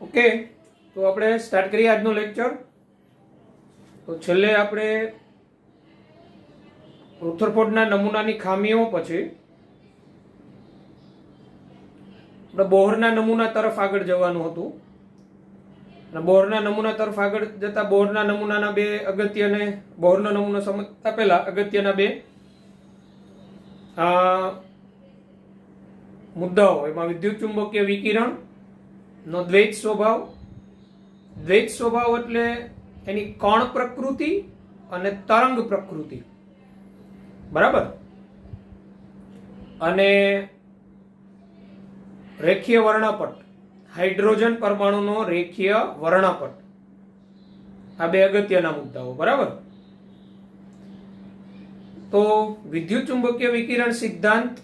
Okay, તો આપણે start કરીએ આજનો લેક્ચર. તો છેલ્લે આપણે રુથરફોર્ડના નમૂનાની ખામીઓ પછી આપણે બોહરના નમૂના તરફ આગળ જવાનું હતું. અને બોહરના નમૂના તરફ આગળ જતા બોહરના નમૂનાના બે અગત્યને બોહરનો નમૂનો સમજતા પહેલા અગત્યના બે મુદ્દાઓ, એમાં વિદ્યુત ચુંબકીય વિકિરણ નો દ્વૈત સ્વભાવ. દ્વૈત સ્વભાવ એટલે એની કણ પ્રકૃતિ અને તરંગ પ્રકૃતિ, બરાબર. અને રેખીય વર્ણપટ, હાઇડ્રોજન પરમાણુનો રેખીય વર્ણપટ, આ બે અગત્યના મુદ્દાઓ, બરાબર. તો વિદ્યુત ચુંબકીય વિકિરણ સિદ્ધાંત,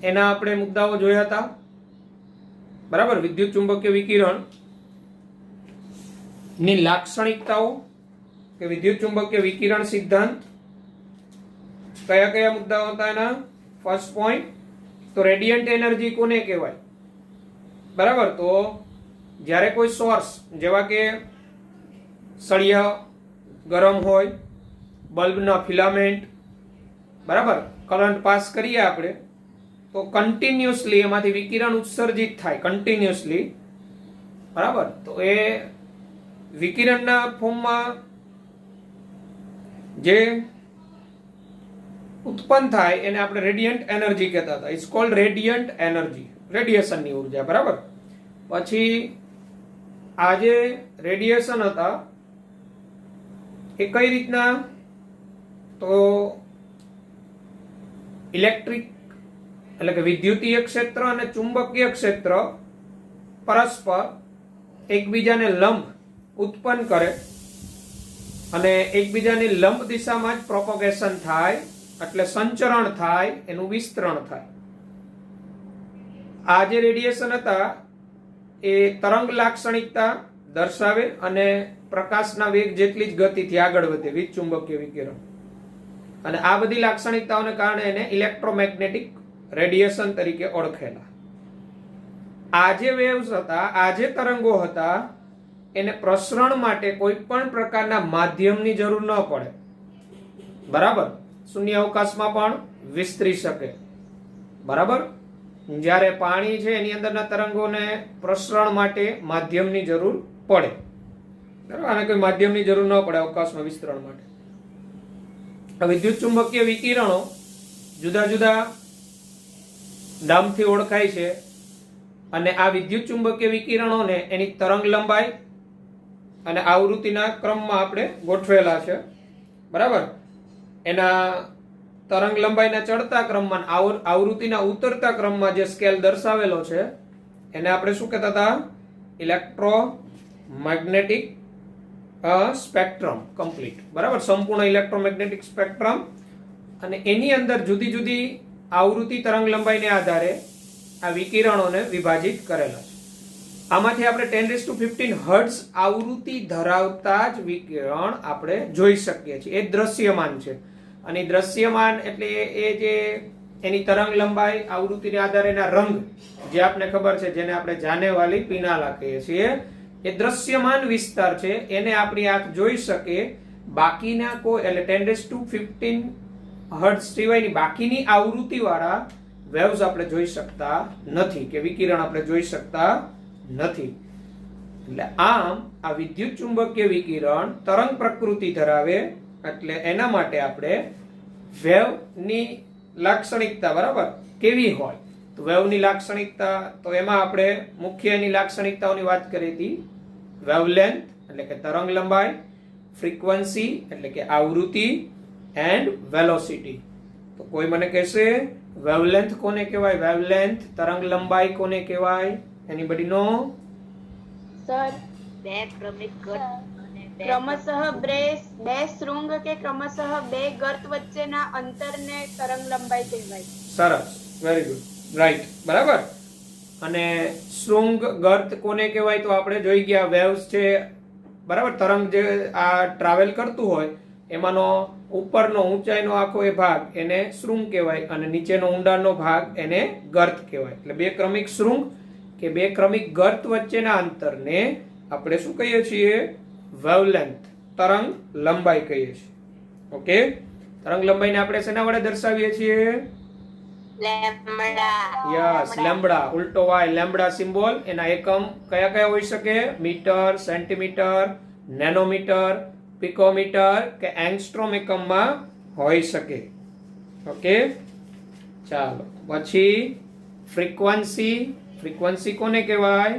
એના આપણે મુદ્દાઓ જોયા હતા, બરાબર. વિદ્યુત ચુંબકીય વિકિરણ ની લાક્ષણિકતાઓ કે વિદ્યુત ચુંબકીય વિકિરણ સિદ્ધાંત, કયા કયા મુદ્દાઓ હતા એના. ફર્સ્ટ પોઈન્ટ, તો રેડિયન્ટ એનર્જી કોને કહેવાય, બરાબર. તો જ્યારે કોઈ સોર્સ જેવા કે સળિયા ગરમ હોય, બલ્બના ફિલામેન્ટ, બરાબર, કરંટ પાસ કરીએ આપણે તો કન્ટિન્યુઅસલી એમાંથી વિકિરણ ઉત્સર્જિત થાય, કન્ટિન્યુઅસલી, બરાબર. તો એ વિકિરણના ફોર્મમાં જે ઉત્પન્ન થાય એને આપણે રેડિયન્ટ એનર્જી કહેતા હતા. ઇટ્સ કોલ્ડ રેડિયન્ટ એનર્જી, રેડિયેશનની ઉર્જા, બરાબર. પછી આ જે રેડિયેશન હતા એ કઈ રીતના, તો ઇલેક્ટ્રિક એટલે કે વિદ્યુતીય ક્ષેત્ર અને ચુંબકીય ક્ષેત્ર પરસ્પર એકબીજાને લંબ ઉત્પન્ન કરે અને એકબીજાની લંબ દિશામાં જ પ્રોપોગેશન થાય, એટલે સંચરણ થાય, એનું વિસ્તરણ થાય. આ જે રેડિયેશન હતા એ તરંગ લાક્ષણિકતા દર્શાવે અને પ્રકાશના વેગ જેટલી જ ગતિથી આગળ વધે, વીજ ચુંબકીય વિકિરણ. અને આ બધી લાક્ષણિકતાઓને કારણે એને ઇલેક્ટ્રોમેગ્નેટિક રેડિયેશન તરીકે ઓળખેલા. આ જે વેવ્સ હતા, આ જે તરંગો હતા, એને પ્રસરણ માટે કોઈ પણ પ્રકારના માધ્યમની જરૂર ન પડે, બરાબર. શૂન્ય અવકાશમાં પણ વિસ્તરી શકે, બરાબર. જ્યારે પાણી છે એની અંદરના તરંગોને પ્રસરણ માટે માધ્યમની જરૂર પડે, બરાબર. આને કોઈ માધ્યમની જરૂર ન પડે અવકાશમાં વિસ્તરણ માટે. વિદ્યુત ચુંબકીય વિકિરણો જુદા જુદા નામથી ઓળખાય છે અને આ વિદ્યુત ચુંબકીય વિકિરણોને એની તરંગ લંબાઈ અને આવૃત્તિના ક્રમમાં આપણે ગોઠવેલા છે, બરાબર. એના તરંગ લંબાઈના ચડતા ક્રમમાં, આવૃત્તિના ઉતરતા ક્રમમાં જે સ્કેલ દર્શાવેલો છે એને આપણે શું કહેતા હતા, ઇલેક્ટ્રોમેગ્નેટિક સ્પેક્ટ્રમ કમ્પ્લીટ, બરાબર. સંપૂર્ણ ઇલેક્ટ્રોમેગ્નેટિક સ્પેક્ટ્રમ. અને એની અંદર જુદી જુદી આવૃત્તિ તરંગ લંબાઈને આધારે આ વિકિરણોને વિભાજિત કરેલા છે. આમાંથી આપણે 10⁻15 હર્ટ્ઝ આવૃત્તિ ધરાવતા જ વિકિરણ આપણે જોઈ શકીએ છીએ. એ દ્રશ્યમાન છે. અને દ્રશ્યમાન એટલે એ જે એની તરંગ લંબાઈ, આવૃત્તિને આધારે એના રંગ, જે આપને ખબર છે, જેને આપણે જાને વાલી પીનાલા કહીએ છીએ, એ દ્રશ્યમાન વિસ્તાર છે. એને આપણી આંખ જોઈ શકે. બાકીના કોઈ એટલે 10⁻15 હર્ટ્ઝ સિવાયની બાકીની આવૃત્તિ વાળા વેવ્સ આપણે જોઈ શકતા નથી, કે વિકિરણ આપણે જોઈ શકતા નથી. એટલે આમ આ વિદ્યુત ચુંબકીય વિકિરણ તરંગ પ્રકૃતિ ધરાવે, એટલે એના માટે આપણે વેવની લાક્ષણિકતા, બરાબર, કેવી હોય. તો વેવની લાક્ષણિકતા, તો એમાં આપણે મુખ્ય એની લાક્ષણિકતાઓની વાત કરી હતી. વેવલેન્થ એટલે કે તરંગ લંબાઈ, ફ્રીક્વન્સી એટલે કે આવૃત્તિ, એન્ડ વેલોસિટી. તો કોઈ મને કહેશે વેવલેન્થ કોને કહેવાય, વેવલેન્થ તરંગ લંબાઈ કોને કહેવાય? એનીબડી નો? સર, બે ક્રમિક ક્રમશઃ બે શૃંગ કે ક્રમશઃ બે ગર્ત વચ્ચેના અંતરને તરંગ લંબાઈ કહેવાય. સરસ, વેરી ગુડ, રાઈટ, બરાબર. અને શૃંગ ગર્ત કોને કહેવાય? તો આપણે જોઈ ગયા વેવ્સ છે, બરાબર. તરંગ જે આ ટ્રાવેલ કરતું હોય એમાંનો ઉપરનો ઊંચાઈનો આખો એ ભાગ એને શૃંગ કહેવાય અને નીચેનો ઊંડાણનો ભાગ એને ગર્ત કહેવાય. એટલે બે ક્રમિક શૃંગ કે બે ક્રમિક ગર્ત વચ્ચેના અંતરને આપણે શું કહીએ છીએ? વેવલેન્થ, તરંગ લંબાઈ કહીએ છીએ. ઓકે, તરંગ લંબાઈને આપણે શેના વડે દર્શાવીએ છીએ? Yes, lambda. ઉલટો વાય, લેમ્બડા સિમ્બોલ. એના એકમ કયા કયા હોઈ શકે? મીટર, સેન્ટીમીટર, નેનોમીટર, પિકોમીટર કે એંગસ્ટ્રોમ એકમમાં હોઈ શકે. ઓકે, ચાલો પછી ફ્રીક્વન્સી. ફ્રીક્વન્સી કોને કહેવાય?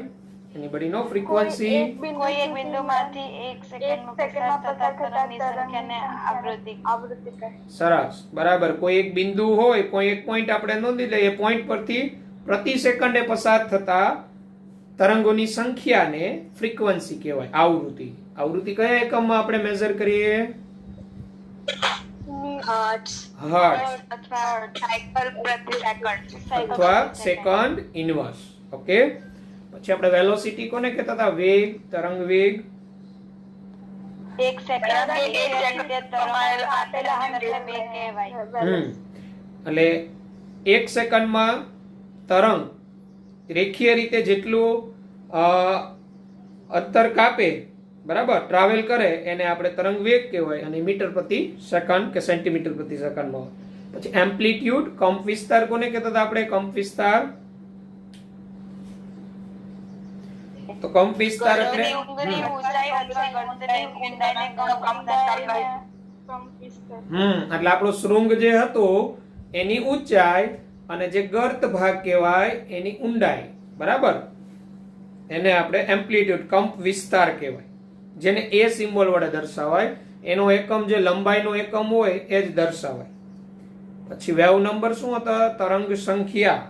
એનીબડી નો ફ્રીક્વન્સી? કોઈ એક બિંદુમાંથી 1 સેકન્ડમાં પસાર થતા તરંગની સંખ્યાને આવૃત્તિ કહે. સરસ, બરાબર. કોઈ એક બિંદુ હોય, કોઈ એક પોઈન્ટ આપણે નોંધી લઈએ, પોઈન્ટ પરથી પ્રતિ સેકન્ડે પસાર થતા તરંગોની સંખ્યાને ફ્રીક્વન્સી કહેવાય, આવૃત્તિ. આવૃત્તિ કયા એકમમાં આપણે મેઝર કરીએ? હર્ટ્ઝ અથવા સાયકલ પ્રતિ સેકન્ડ અથવા સેકન્ડ ઇનવર્સ. ઓકે, પછી આપણે વેલોસિટી કોને કહેતા હતા? વેગ, તરંગ વેગ. 1 સેકન્ડ તરંગ આપેલા અંતરને વેગ કહેવાય. એટલે 1 સેકન્ડમાં તરંગ રેખીય રીતે જેટલું અંતર કાપે, બરાબર, ટ્રાવેલ કરે, એને આપણે તરંગ વેગ કહેવાય. અને મીટર પ્રતિ સેકન્ડ કે સેન્ટીમીટર પ્રતિ સેકન્ડમાં. પછી એમ્પ્લિટ્યુડ, કંપ વિસ્તાર કોને કહેતા હતા આપણે? કંપ વિસ્તાર. તો કંપ વિસ્તાર એટલે એટલે આપણો શૃંગ જે હતો એની ઊંચાઈ અને જે ગર્ત ભાગ કહેવાય એની ઊંડાઈ, બરાબર, એને આપણે એમ્પ્લિટ્યુડ, કંપ વિસ્તાર કહેવાય, જેને એ સિમ્બોલ વડે દર્શાવાય. એનો એકમ જે લંબાઈનો એકમ હોય એ જ દર્શાવાય. પછી વેવ નંબર શું હતા? તરંગ સંખ્યા.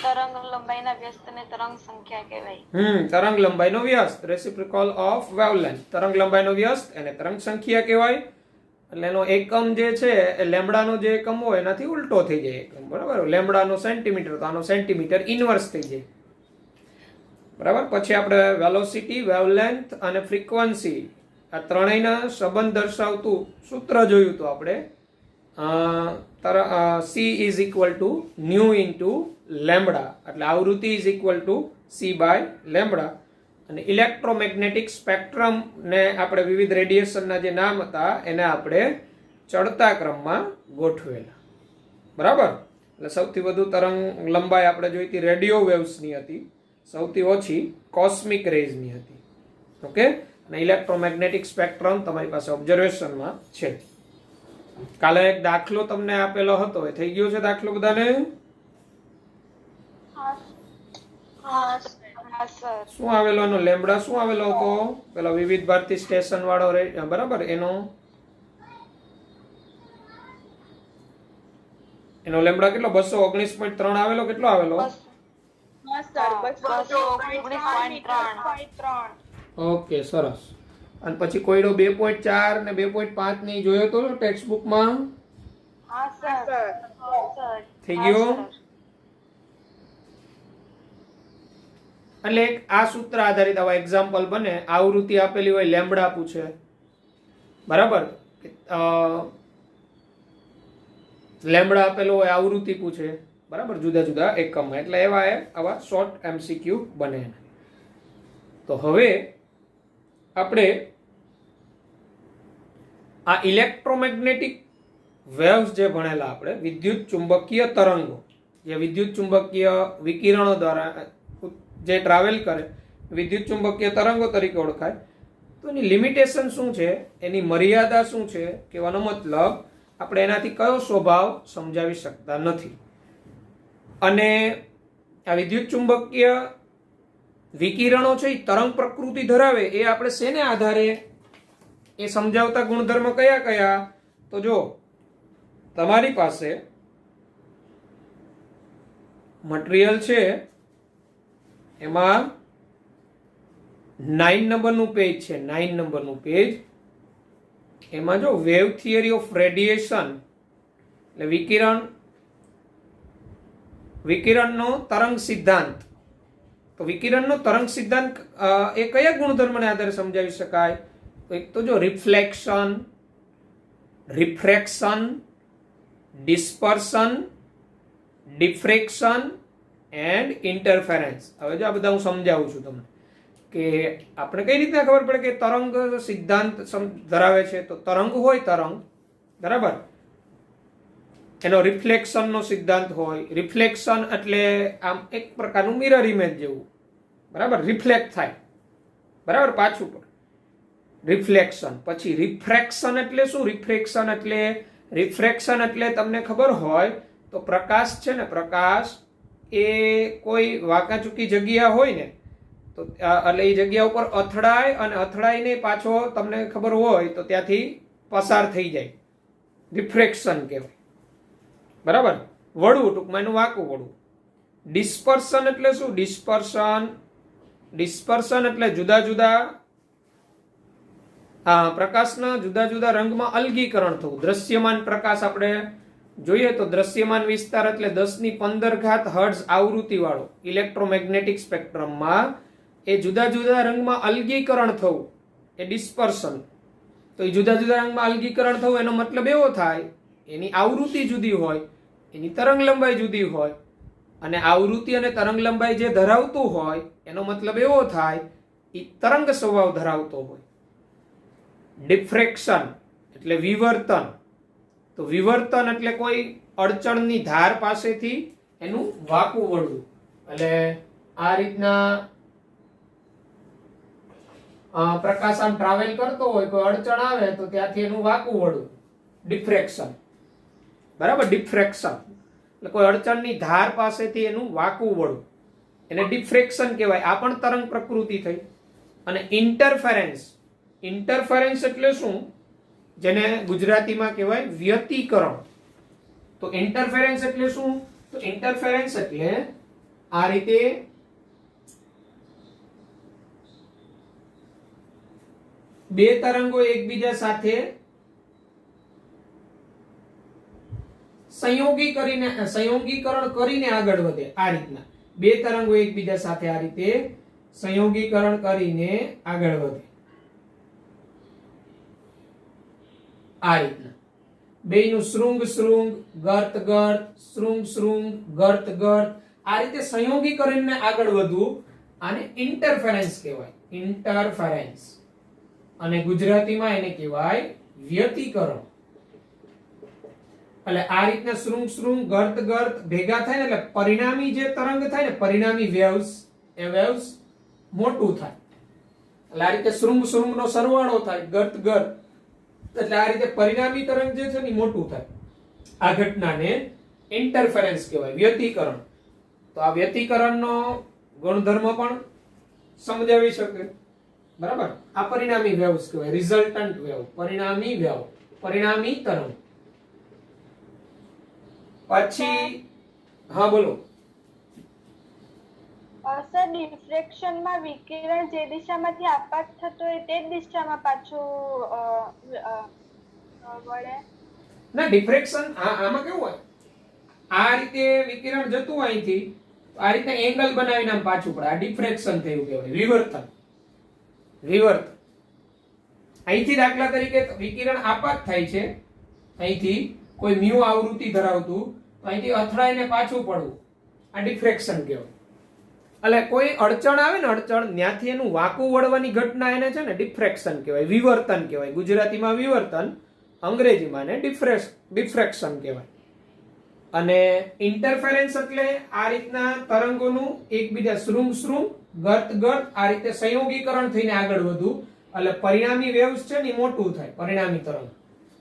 તરંગ લંબાઈના વ્યસ્તને તરંગ સંખ્યા કહેવાય. તરંગ લંબાઈનો વ્યસ્ત, રેસિપ્રોકલ ઓફ વેવલેન્થ. તરંગ લંબાઈનો વ્યસ્ત એને તરંગ સંખ્યા કહેવાય. એટલે એનો એકમ જે છે એ લેમ્બડાનો જે એકમ હોય એનાથી ઉલટો થઈ જાય એકમ, બરાબર. લેમ્બડાનો સેન્ટીમીટર, તો આનો સેન્ટીમીટર ઇનવર્સ થઈ જાય, બરાબર. પછી આપણે વેલોસિટી, વેવલેન્થ અને ફ્રીક્વન્સી આ ત્રણેયના સંબંધ દર્શાવતું સૂત્ર જોયું તો આપણે C is equal to nu into lambda, એટલે આવૃત્તિ is equal to C by lambda. અને ઇલેક્ટ્રોમેગ્નેટિક સ્પેક્ટ્રમ ને આપણે વિવિધ રેડિયેશનના જે નામ હતા એને આપણે ચડતા ક્રમમાં ગોઠવેલા, બરાબર. એટલે સૌથી વધુ તરંગ લંબાઈ આપણે જોઈ હતી રેડિયો વેવ્સની હતી, સૌથી ઓછી કોસ્મિક રેઝની હતી. ઓકે, અને ઇલેક્ટ્રોમેગ્નેટિક સ્પેક્ટ્રમ તમારી પાસે ઓબ્ઝર્વેશનમાં છે. કાલે એક દાખલો તમને આપેલો હતો, એ થઈ ગયો છે દાખલો બધાને? શું આવેલો એનો? લેમ્બડા શું આવેલો હતો? પેલો વિવિધ ભારતી સ્ટેશન વાળો, બરાબર, એનો લેમ્બડા કેટલો? 219.3 આવેલો. કેટલો આવેલો? ઓકે, સરસ. અને પછી કોયડો 2.4 ને 2.5 ની જોયો તો ટેક્સ્ટ બુકમાં? થઈ ગયો. એટલે આ સૂત્ર આધારિત આવા એક્ઝામ્પલ બને. આવૃત્તિ આપેલી હોય, લેમ્બડા પૂછે, બરાબર, લેમ્બડા આપેલો હોય, આવૃત્તિ પૂછે, બરાબર, જુદા જુદા એકમમાં. એટલે એવા આવા શોર્ટ MCQ બને. તો હવે આપણે આ ઇલેક્ટ્રોમેગ્નેટિક વેવ્સ જે ભણેલા આપણે, વિદ્યુત ચુંબકીય તરંગો, જે વિદ્યુત ચુંબકીય વિકિરણો દ્વારા જે ટ્રાવેલ કરે, વિદ્યુત ચુંબકીય તરંગો તરીકે ઓળખાય. તો એની લિમિટેશન શું છે, એની મર્યાદા શું છે, કહેવાનો મતલબ આપણે એનાથી કયો સ્વભાવ સમજાવી શકતા નથી. અને આ વિદ્યુત ચુંબકીય વિકિરણો છે એ તરંગ પ્રકૃતિ ધરાવે, એ આપણે શેને આધારે એ સમજાવતા ગુણધર્મ કયા કયા? તો જો તમારી પાસે મટીરિયલ છે, એમાં 9 નંબરનું પેજ છે, 9 નંબરનું પેજ. એમાં જો વેવ થિયરી ઓફ રેડિયેશન, એટલે વિકિરણનો તરંગ સિદ્ધાંત. તો વિકિરણનો તરંગ સિદ્ધાંત એ કયા ગુણધર્મને આધારે સમજાવી શકાય? તો એક તો જો reflection, refraction, dispersion, diffraction and interference. હવે જો આ બધા હું સમજાવું છું તમને કે આપણે કઈ રીતના ખબર પડે કે તરંગ સિદ્ધાંત ધરાવે છે. તો તરંગ હોય તરંગ, બરાબર, એનો રિફ્લેક્શનનો સિદ્ધાંત હોય. રિફ્લેક્શન એટલે આમ એક પ્રકારનું મિરર ઇમેજ જેવું, બરાબર, રિફ્લેક્ટ થાય, બરાબર, પાછું પણ રિફ્લેક્શન. પછી રિફ્રેક્શન એટલે શું? રિફ્રેક્શન એટલે તમને ખબર હોય તો પ્રકાશ છે ને, પ્રકાશ એ કોઈ વાંકાચૂકી જગ્યા હોય ને તો એટલે એ જગ્યા ઉપર અથડાય અને અથડાઈને પાછો તમને ખબર હોય તો ત્યાંથી પસાર થઈ જાય, રિફ્રેક્શન કહેવાય, બરાબર. વળવું, ટૂંકમાં એનું વાંકું વળવું. ડિસ્પર્શન એટલે શું? ડિસ્પર્શન એટલે જુદા જુદા પ્રકાશના જુદા જુદા રંગમાં અલગીકરણ થવું. દ્રશ્યમાન પ્રકાશ આપણે જોઈએ તો દ્રશ્યમાન વિસ્તાર એટલે 10⁻15 હર્ટ્ઝ આવૃત્તિ વાળો ઇલેક્ટ્રોમેગ્નેટિક સ્પેક્ટ્રમમાં એ જુદા જુદા રંગમાં અલગીકરણ થવું એ ડિસ્પર્શન. તો એ જુદા જુદા રંગમાં અલગીકરણ થવું એનો મતલબ એવો થાય એની આવૃત્તિ જુદી હોય, એની તરંગ લંબાઈ જુદી હોય, અને આવૃત્તિ અને તરંગ લંબાઈ જે ધરાવતું હોય એનો મતલબ એવો થાય એ તરંગ સ્વભાવ ધરાવતો હોય. ડિફ્રેક્શન એટલે વિવર્તન. તો વિવર્તન એટલે કોઈ અડચણની ધાર પાસેથી એનું વાંકું વળવું. એટલે આ રીતના પ્રકાશ આમ ટ્રાવેલ કરતો હોય, કોઈ અડચણ આવે તો ત્યાંથી એનું વાંકું વળવું, ડિફ્રેક્શન, બરાબર. ડિફ્રેક્શન એટલે કોઈ અડચણની ધાર પાસેથી એનું વાંકું વળવું, એને ડિફ્રેક્શન કહેવાય. આ પણ તરંગ પ્રકૃતિ થઈ. અને ઇન્ટરફેરન્સ એટલે શું? જેને ગુજરાતીમાં કહેવાય વ્યતિકરણ. તો ઇન્ટરફેરન્સ એટલે શું? તો ઇન્ટરફેરન્સ એટલે આ રીતે બે તરંગો એકબીજા સાથે સંયોગીકરણ કરીને આગળ વધે. આ રીતના બે તરંગો એકબીજા સાથે આ રીતે સંયોગીકરણ કરીને આગળ વધે. આ રીતના બેયનું શૃંગ ગર્ત ગર્ત આ રીતે સંયોગીકરણને આગળ વધવું આને ઇન્ટરફેરન્સ કહેવાય. ઇન્ટરફેરન્સ અને ગુજરાતીમાં એને કહેવાય વ્યતિકરણ. એટલે આ રીતના શૃંગ ગર્ત ભેગા થાય ને એટલે પરિણામી જે તરંગ થાય ને, પરિણામી વેવ્સ, એ વેવ્સ મોટું થાય. એટલે આ રીતે શૃંગ નો સરવાળો થાય, ગર્ત એટલે આ રીતે પરિણામી તરંગ જે છે ને મોટું થાય. આ ઘટનાને ઇન્ટરફેરન્સ કહેવાય, વ્યતિકરણ. તો આ વ્યતિકરણનો ગુણધર્મ પણ સમજાવી શકે, બરાબર. આ પરિણામી વેવ્સ કહેવાય, રિઝલ્ટન્ટ વેવ, પરિણામી તરંગ. પછી હા બોલો. સર, ડિફ્રેક્શનમાં વિકિરણ જે દિશામાંથી આપાત થતો હોય તે જ દિશામાં પાછું વળે? ના, ડિફ્રેક્શન આમાં કેવું હોય, આ રીતે વિકિરણ જતું હોય અહીંથી, આ રીતે એંગલ બનાવીને આમ પાછું પડે. આ ડિફ્રેક્શન થયું કહેવાય, વિવર્તન. અહીંથી દાખલા તરીકે વિકિરણ આપાત થાય છે, અહીંથી કોઈ મ્યુ આવૃત્તિ ધરાવતું, તો અહીંથી અથડાઈને પાછું પડવું, આ ડિફ્રેક્શન કહેવાય. એટલે કોઈ અડચણ આવે ને, અડચણ ત્યાંથી એનું વાંકું વળવાની ઘટના એને છે ને ડિફ્રેક્શન કહેવાય, વિવર્તન કહેવાય. ગુજરાતીમાં વિવર્તન, અંગ્રેજીમાં ને ડિફ્રેક્શન કહેવાય. અને ઇન્ટરફેરન્સ એટલે આ રીતના તરંગોનું એકબીજા શૃંગ ગર્ત આ રીતે સંયોગીકરણ થઈને આગળ વધવું. એટલે પરિણામી વેવ્સ છે ને મોટું થાય, પરિણામી તરંગ.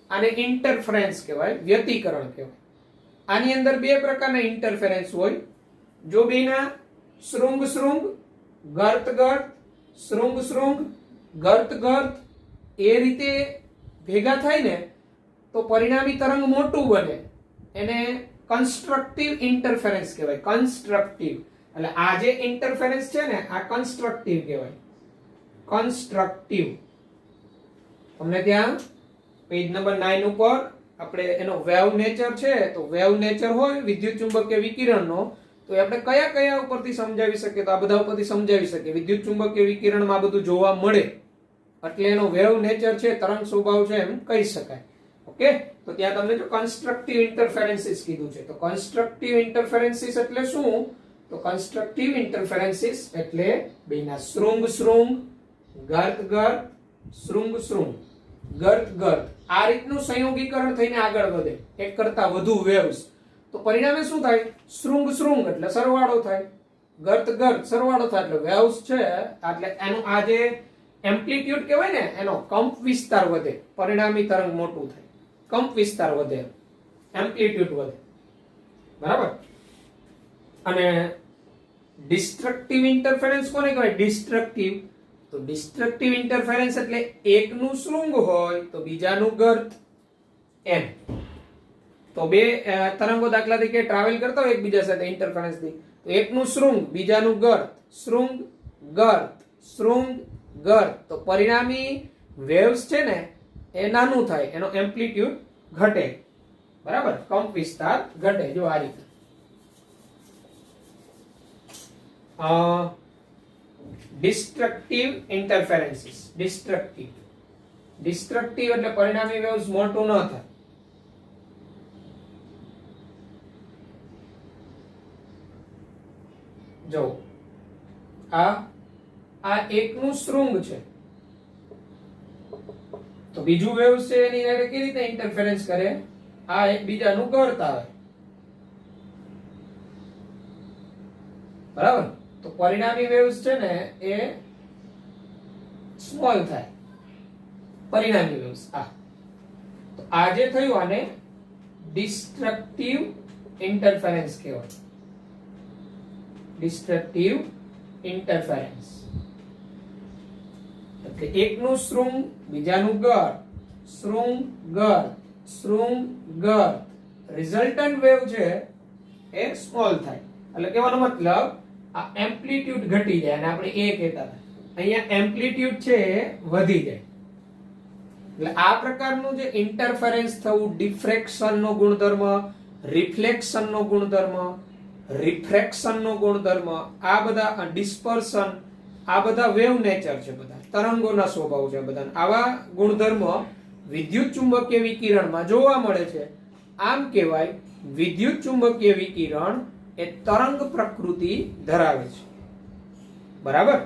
આને ઇન્ટરફેરન્સ કહેવાય, વ્યતિકરણ કહેવાય. આની અંદર બે પ્રકારના ઇન્ટરફેરન્સ હોય. જો બેના શૃંગ ગર્ત ગર્ત એ રીતે ભેગા થાય ને તો પરિણામી તરંગ મોટું બને. એને કન્સ્ટ્રક્ટિવ ઇન્ટરફેરન્સ કહેવાય, કન્સ્ટ્રક્ટિવ. એટલે આ જે ઇન્ટરફેરન્સ છે ને આ કન્સ્ટ્રક્ટિવ કહેવાય, કન્સ્ટ્રક્ટિવ. તમને ત્યાં પેજ નંબર 9 ઉપર આપણે એનો વેવ નેચર છે, તો વેવ નેચર હોય વિદ્યુત ચુંબકીય વિકિરણનો, તો આપણે કયા ઉપરથી સમજાવી શકીએ? તો આ બધા ઉપરથી સમજાવી શકીએ. વિદ્યુત ચુંબકીય વિકિરણમાં આ બધું જોવા મળે એટલે એનો વેવ નેચર છે, તરંગ સ્વભાવ છે એમ કહી શકાય. ઓકે, તો ત્યાં તમને જો કન્સ્ટ્રક્ટિવ ઇન્ટરફેરન્સીસ કીધું છે. તો કન્સ્ટ્રક્ટિવ ઇન્ટરફેરન્સીસ એટલે શું? તો કન્સ્ટ્રક્ટિવ ઇન્ટરફેરન્સીસ એટલે બેના શૃંગ શૃંગ, ગર્ત ગર્ત, શૃંગ શૃંગ, ગર્ત ગર્ત આ રીતનું સંયોગીકરણ થઈને આગળ વધે, એક કરતા વધુ વેવ્સ, તો પરિણામે શું થાય? શૃંગ શૃંગ એટલે સરવાળો થાય, ગર્ત ગર્ત સરવાળો થાય એટલે વેવ્સ છે, એટલે એનું આ જે એમ્પ્લિટ્યુડ કહેવાય ને એનો કંપ વિસ્તાર વધે, પરિણામી તરંગ મોટું થાય, કંપ વિસ્તાર વધે, એમ્પ્લિટ્યુડ વધે, બરાબર. અને ડિસ્ટ્રક્ટિવ ઇન્ટરફેરન્સ કોને કહેવાય? ડિસ્ટ્રક્ટિવ. તો ડિસ્ટ્રક્ટિવ ઇન્ટરફેરન્સ એટલે એકનું શૃંગ હોય તો બીજાનું ગર્ત, એમ. તો બે તરંગો દાખલા તરીકે ટ્રાવેલ કરતા હોય એકબીજા સાથે ઇન્ટરફેરન્સ થી, તો એકનું શૃંગ બીજાનું ગર્ત, શૃંગ ગર્ત, શૃંગ ગર્ત, તો પરિણામી વેવ્સ છે ને એ નાનું થાય, એનો એમ્પ્લિટ્યુડ ઘટે, બરાબર, કંપ વિસ્તાર ઘટે. જો આ રીતે ડિસ્ટ્રક્ટિવ ઇન્ટરફેરન્સીસ. ડિસ્ટ્રક્ટિવ એટલે પરિણામી વેવ્સ મોટું ન થાય. જો આ એકનું શૃંગ છે તો બીજું વેવ્સ છે એની સાથે કેવી રીતે ઇન્ટરફેરન્સ કરે? આ એકબીજાનું ગર્ત આવે, બરાબર. તો પરિણામી વેવ્સ છે ને એ સ્મોલ થાય, પરિણામી વેવ્સ. તો આ જે થયું આને ડિસ્ટ્રક્ટિવ ઇન્ટરફેરન્સ કહેવાય, ડિસ્ટ્રક્ટિવ ઇન્ટરફેરન્સ. એટલે એકનું શૃંગ બીજાનું ગર્ત, શૃંગ ગર્ત, શૃંગ ગર્ત, રિઝલ્ટન્ટ વેવ છે એ સ્મોલ થાય. એટલે કહેવાનો મતલબ આ એમ્પ્લિટ્યુડ ઘટી જાય, અને આપણે એ કહેતા હતા અહીંયા એમ્પ્લિટ્યુડ છે એ વધી જાય. એટલે આ પ્રકારનું જે ઇન્ટરફેરન્સ થવું, ડિફ્રેક્શન નો ગુણધર્મ, રિફ્લેક્શન નો ગુણધર્મ, રિફ્રેક્શન નો ગુણધર્મ, આ બધા ડિસ્પર્શન, આ બધા વેવ નેચર છે, બધા તરંગોના સ્વભાવ છે. બધા આવા ગુણધર્મ વિદ્યુત ચુંબકીય વિકિરણમાં જોવા મળે છે. આમ કહેવાય વિદ્યુત ચુંબકીય વિકિરણ એ તરંગ પ્રકૃતિ ધરાવે છે, બરાબર.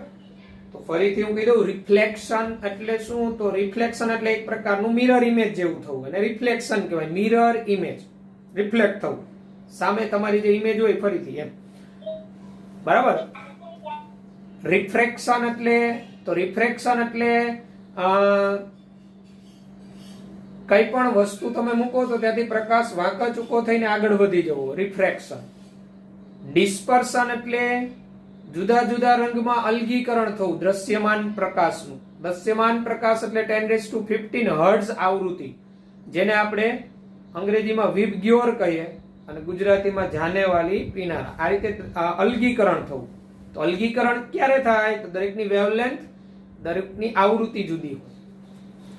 તો ફરીથી હું કહી દઉં, રિફ્લેક્શન એટલે શું? તો રિફ્લેક્શન એટલે એક પ્રકારનું મિરર ઇમેજ જેવું થવું, અને રિફ્લેક્શન કહેવાય મિરર ઇમેજ, રિફ્લેક્ટ થવું, સામે તમારી જે ઇમેજ હોય ફરીથી એમ, બરાબર. રિફ્રેક્શન એટલે કઈ પણ વસ્તુ તમે મૂકો તો ત્યાંથી પ્રકાશ વાંકા ચૂકો થઈને આગળ વધી જવો, રિફ્રેક્શન. ડિસ્પર્શન એટલે જુદા જુદા રંગમાં અલગીકરણ થવું દ્રશ્યમાન પ્રકાશનું. દ્રશ્યમાન પ્રકાશ એટલે 10⁻15 હર્ટ્ઝ આવૃત્તિ, જેને આપણે અંગ્રેજીમાં વિબગ્યોર કહીએ અને ગુજરાતીમાં જાનેવાલી પીનારા. આ રીતે અલગીકરણ થવું. તો અલગીકરણ ક્યારે થાય? તો દરેકની વેવલેન્થ, દરેકની આવૃત્તિ જુદી હોય,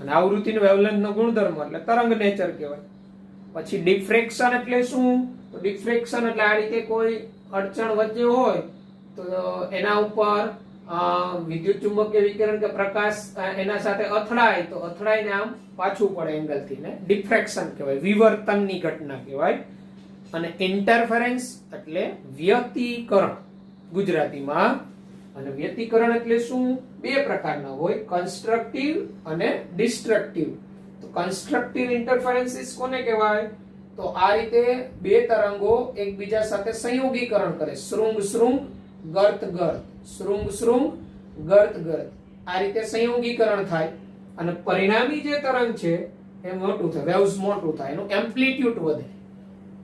અને આવૃત્તિનો વેવલેન્થનો ગુણધર્મ એટલે તરંગ નેચર કહેવાય. પછી ડિફ્રેક્શન એટલે શું? તો ડિફ્રેક્શન એટલે આ રીતે કોઈ અડચણ વચ્ચે હોય તો એના ઉપર વિદ્યુત ચુંબકીય વિકિરણ કે પ્રકાશ એના સાથે અથડાય, તો અથડાઈને આમ પાછું પડે એંગલથી, ને ડિફ્રેક્શન કહેવાય, વિવર્તનની ઘટના કહેવાય. અને ઇન્ટરફેરન્સ એટલે વ્યતિકરણ ગુજરાતીમાં. અને વ્યતિકરણ એટલે શું? બે પ્રકારના હોય, કન્સ્ટ્રક્ટિવ અને ડિસ્ટ્રક્ટિવ. તો કન્સ્ટ્રક્ટિવ ઇન્ટરફેરન્સીસ કોને કહેવાય? તો આ રીતે બે તરંગો એકબીજા સાથે સંયોગીકરણ કરે, શૃંગ શૃંગ, ગર્ત ગર્ત, શૃંગ શૃંગ, ગર્ત ગર્ત, આ રીતે સંયોગીકરણ થાય, અને પરિણામી જે તરંગ છે એ મોટું થાય, વેવ્સ મોટું થાય, એનું એમ્પ્લિટ્યુડ વધે.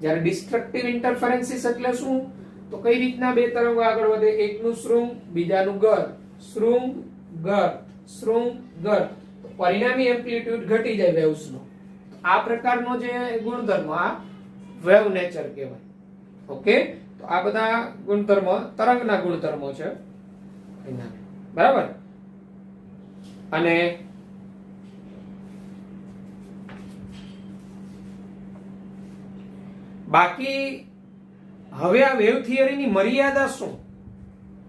જ્યારે ડિસ્ટ્રક્ટિવ ઇન્ટરફેરન્સીસ એટલે શું? તો કઈ રીતના બે તરંગો આગળ વધે? એકનું શૃંગ બીજાનું ગર્ત, શૃંગ ગર્ત, શૃંગ ગર્ત, તો પરિણામી એમ્પ્લિટ્યુડ ઘટી જાય વેવ્સનો. આ પ્રકારનો જે ગુણધર્મ આ વેવ નેચર કહેવાય. ઓકે, તો આ બધા ગુણધર્મ તરંગના ગુણધર્મો છે, બરાબર. અને બાકી હવે આ વેવ થિયરીની મર્યાદા શું?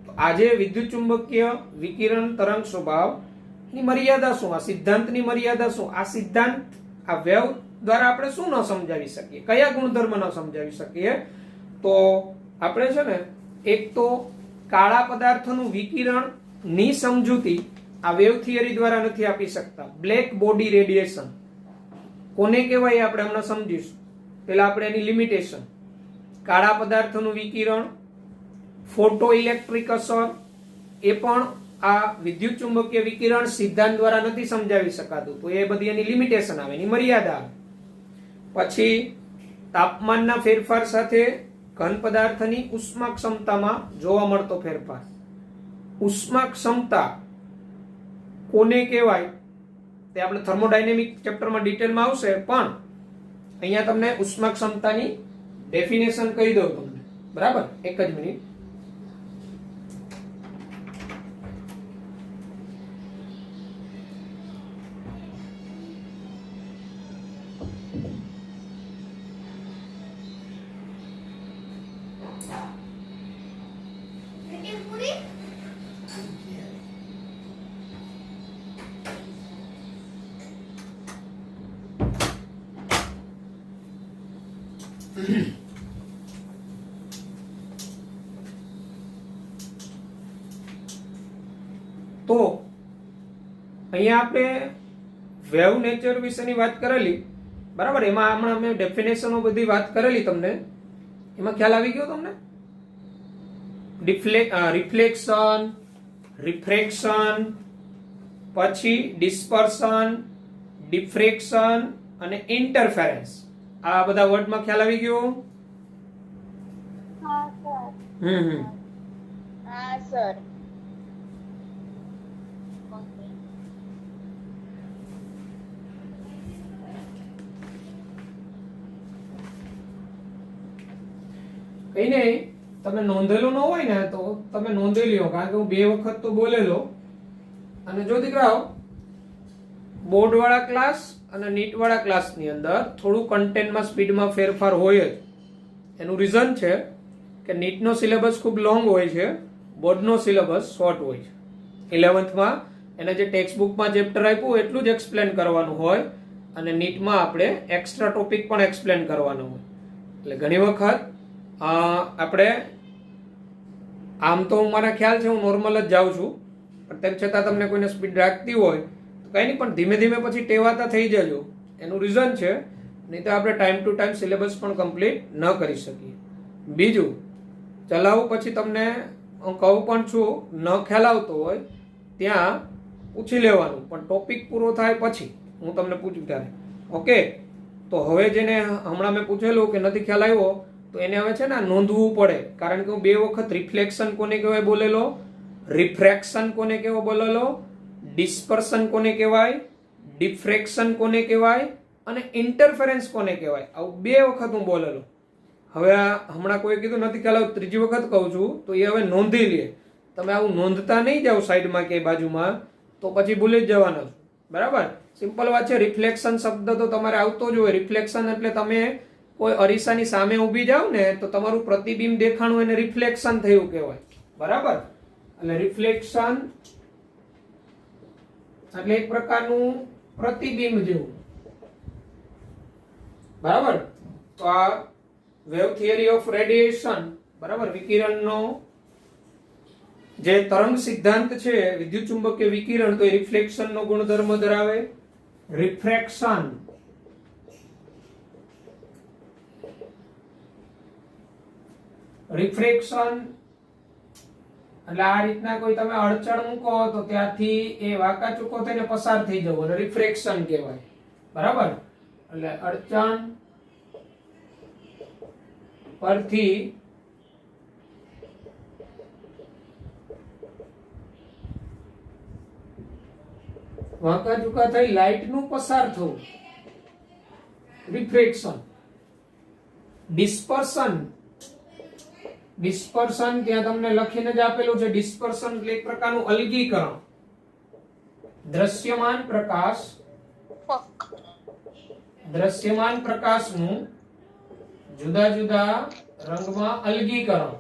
તો આજે વિદ્યુત ચુંબકીય વિકિરણ તરંગ સ્વભાવ ની મર્યાદા શું? આ સિદ્ધાંતની મર્યાદા શું? આ સિદ્ધાંત આ વેવ દ્વારા આપણે શું ન સમજાવી શકીએ? કયા ગુણધર્મ ન સમજાવી શકીએ? તો આપણે છે ને એક તો કાળા પદાર્થોનું વિકિરણ ની સમજૂતી આ વેવ થિયરી દ્વારા નથી આપી શકતા. બ્લેક બોડી રેડિયેશન કોને કહેવાય આપણે હમણાં સમજીશું. પહેલા આપણે એની લિમિટેશન. કાળા પદાર્થોનું વિકિરણ, ફોટો ઇલેક્ટ્રિક અસર, એ પણ આ વિદ્યુત ચુંબકીય વિકિરણ સિદ્ધાંત દ્વારા નથી સમજાવી શકાતું. તો એ બધી એની લિમિટેશન આવે, એની મર્યાદા આવે. પછી તાપમાનના ફેરફાર સાથે ઘન પદાર્થની ઉષ્મા ક્ષમતામાં જોવા મળતો ફેરફાર. ઉષ્મા ક્ષમતા કોને કહેવાય તે આપણે થર્મોડાયનેમિક ચેપ્ટરમાં ડિટેલમાં આવશે, પણ અહીંયા તમને ઉષ્મા ક્ષમતાની ડેફિનેશન કહી દઉં તમને. બરાબર, એક જ મિનિટ. તો અહીંયા આપણે વેવ નેચર વિશેની વાત કરેલી. બરાબર, એમાં હમણાં અમે ડેફિનેશનો બધી વાત કરેલી તમને. એમાં ખ્યાલ આવી ગયો તમને? રિફ્લેક્શન, રિફ્રેક્શન, પછી ડિસ્પર્શન, ડિફ્રેક્શન અને ઇન્ટરફેરન્સ. આ બધા વર્ડમાં ખ્યાલ આવી ગયો? હા સર. હા સર. કઈ નહીં, તમે નોંધેલું ન હોય ને તો તમે નોંધી લ્યો, કારણ કે હું 2 વખત તો બોલેલો. અને જો દીકરાઓ, બોર્ડ વાળા ક્લાસ અને નીટ વાળા ક્લાસની અંદર થોડું કન્ટેન્ટમાં સ્પીડમાં ફેરફાર હોય જ. એનું રીઝન છે કે નીટનો સિલેબસ ખૂબ લોંગ હોય છે, બોર્ડનો સિલેબસ શોર્ટ હોય છે. 11થમાં એને જે ટેક્સ્ટ બુકમાં ચેપ્ટર આપ્યું એટલું જ એક્સપ્લેન કરવાનું હોય, અને નીટમાં આપણે એક્સ્ટ્રા ટોપિક પણ એક્સપ્લેન કરવાનો હોય. એટલે ઘણી વખત આપણે આમ તો મારા ખ્યાલ છે હું નોર્મલ જ જાઉં છું, પણ તેમ છતાં તમને કોઈને સ્પીડ રાખતી હોય તો કંઈ નહીં, પણ ધીમે ધીમે પછી ટેવાતા થઈ જજો. એનું રીઝન છે, નહીં તો આપણે ટાઈમ ટુ ટાઈમ સિલેબસ પણ કમ્પ્લીટ ન કરી શકીએ. બીજું, ચલાવું પછી તમને હું કહું પણ છું, ન ખ્યાલ આવતો હોય ત્યાં પૂછી લેવાનું, પણ ટોપિક પૂરો થાય પછી હું તમને પૂછું ત્યારે. ઓકે, તો હવે જેને હમણાં મેં પૂછેલું કે નથી ખ્યાલ આવ્યો, તો એને હવે છે ને નોંધવું પડે, કારણ કે હું 2 વખત રિફ્લેક્શન કોને કહેવાય બોલેલો, રિફ્રેક્શન કોને કહેવો બોલેલો, ડિસ્પર્શન કોને કહેવાય, ડિફ્રેક્શન કોને કહેવાય અને ઇન્ટરફેરન્સ કોને કહેવાય. આવું 2 વખત હું બોલેલો. હવે હમણાં કોઈ કીધું નથી ખ્યાલ આવ્યો, ત્રીજી વખત કહું છું, તો એ હવે નોંધી લે. તમે આવું નોંધતા નહીં જાઓ સાઈડમાં કે બાજુમાં, તો પછી ભૂલી જ જવાના છો. બરાબર, સિમ્પલ વાત છે. રિફ્લેક્શન શબ્દ તો તમારે આવતો જ હોય. રિફ્લેક્શન એટલે તમે કોઈ અરીસાની સામે ઊભી જાવ ને તો તમારું પ્રતિબિંબ દેખાણું, એને રિફ્લેક્શન થયું કહેવાય. બરાબર, એટલે રિફ્લેક્શન એટલે એક પ્રકારનું પ્રતિબિંબ જેવું. બરાબર, તો આ વેવ થિયરી ઓફ રેડિયેશન, બરાબર, વિકિરણનો જે તરંગ સિદ્ધાંત છે, વિદ્યુત ચુંબકીય વિકિરણ, તો એ રિફ્લેક્શનનો ગુણધર્મ ધરાવે. રિફ્રેક્શન રિફ્રેક્શન એટલે આ રીતના કોઈ તમે અડચણ મૂકો તો ત્યાંથી એ વાંકા ચૂકો થઈને પસાર થઈ જવું, એટલે રિફ્રેક્શન કહેવાય. બરાબર, એટલે અડચણ પરથી વાંકા ચૂકા થઈ લાઇટ નું પસાર થવું, રિફ્રેક્શન. ડિસ્પર્શન, ડિસ્પર્શન ત્યાં તમને લખીને જ આપેલું છે. ડિસ્પર્શન એટલે એક પ્રકારનું અલગીકરણ. દ્રશ્યમાન પ્રકાશનું જુદા જુદા રંગમાં અલગીકરણ.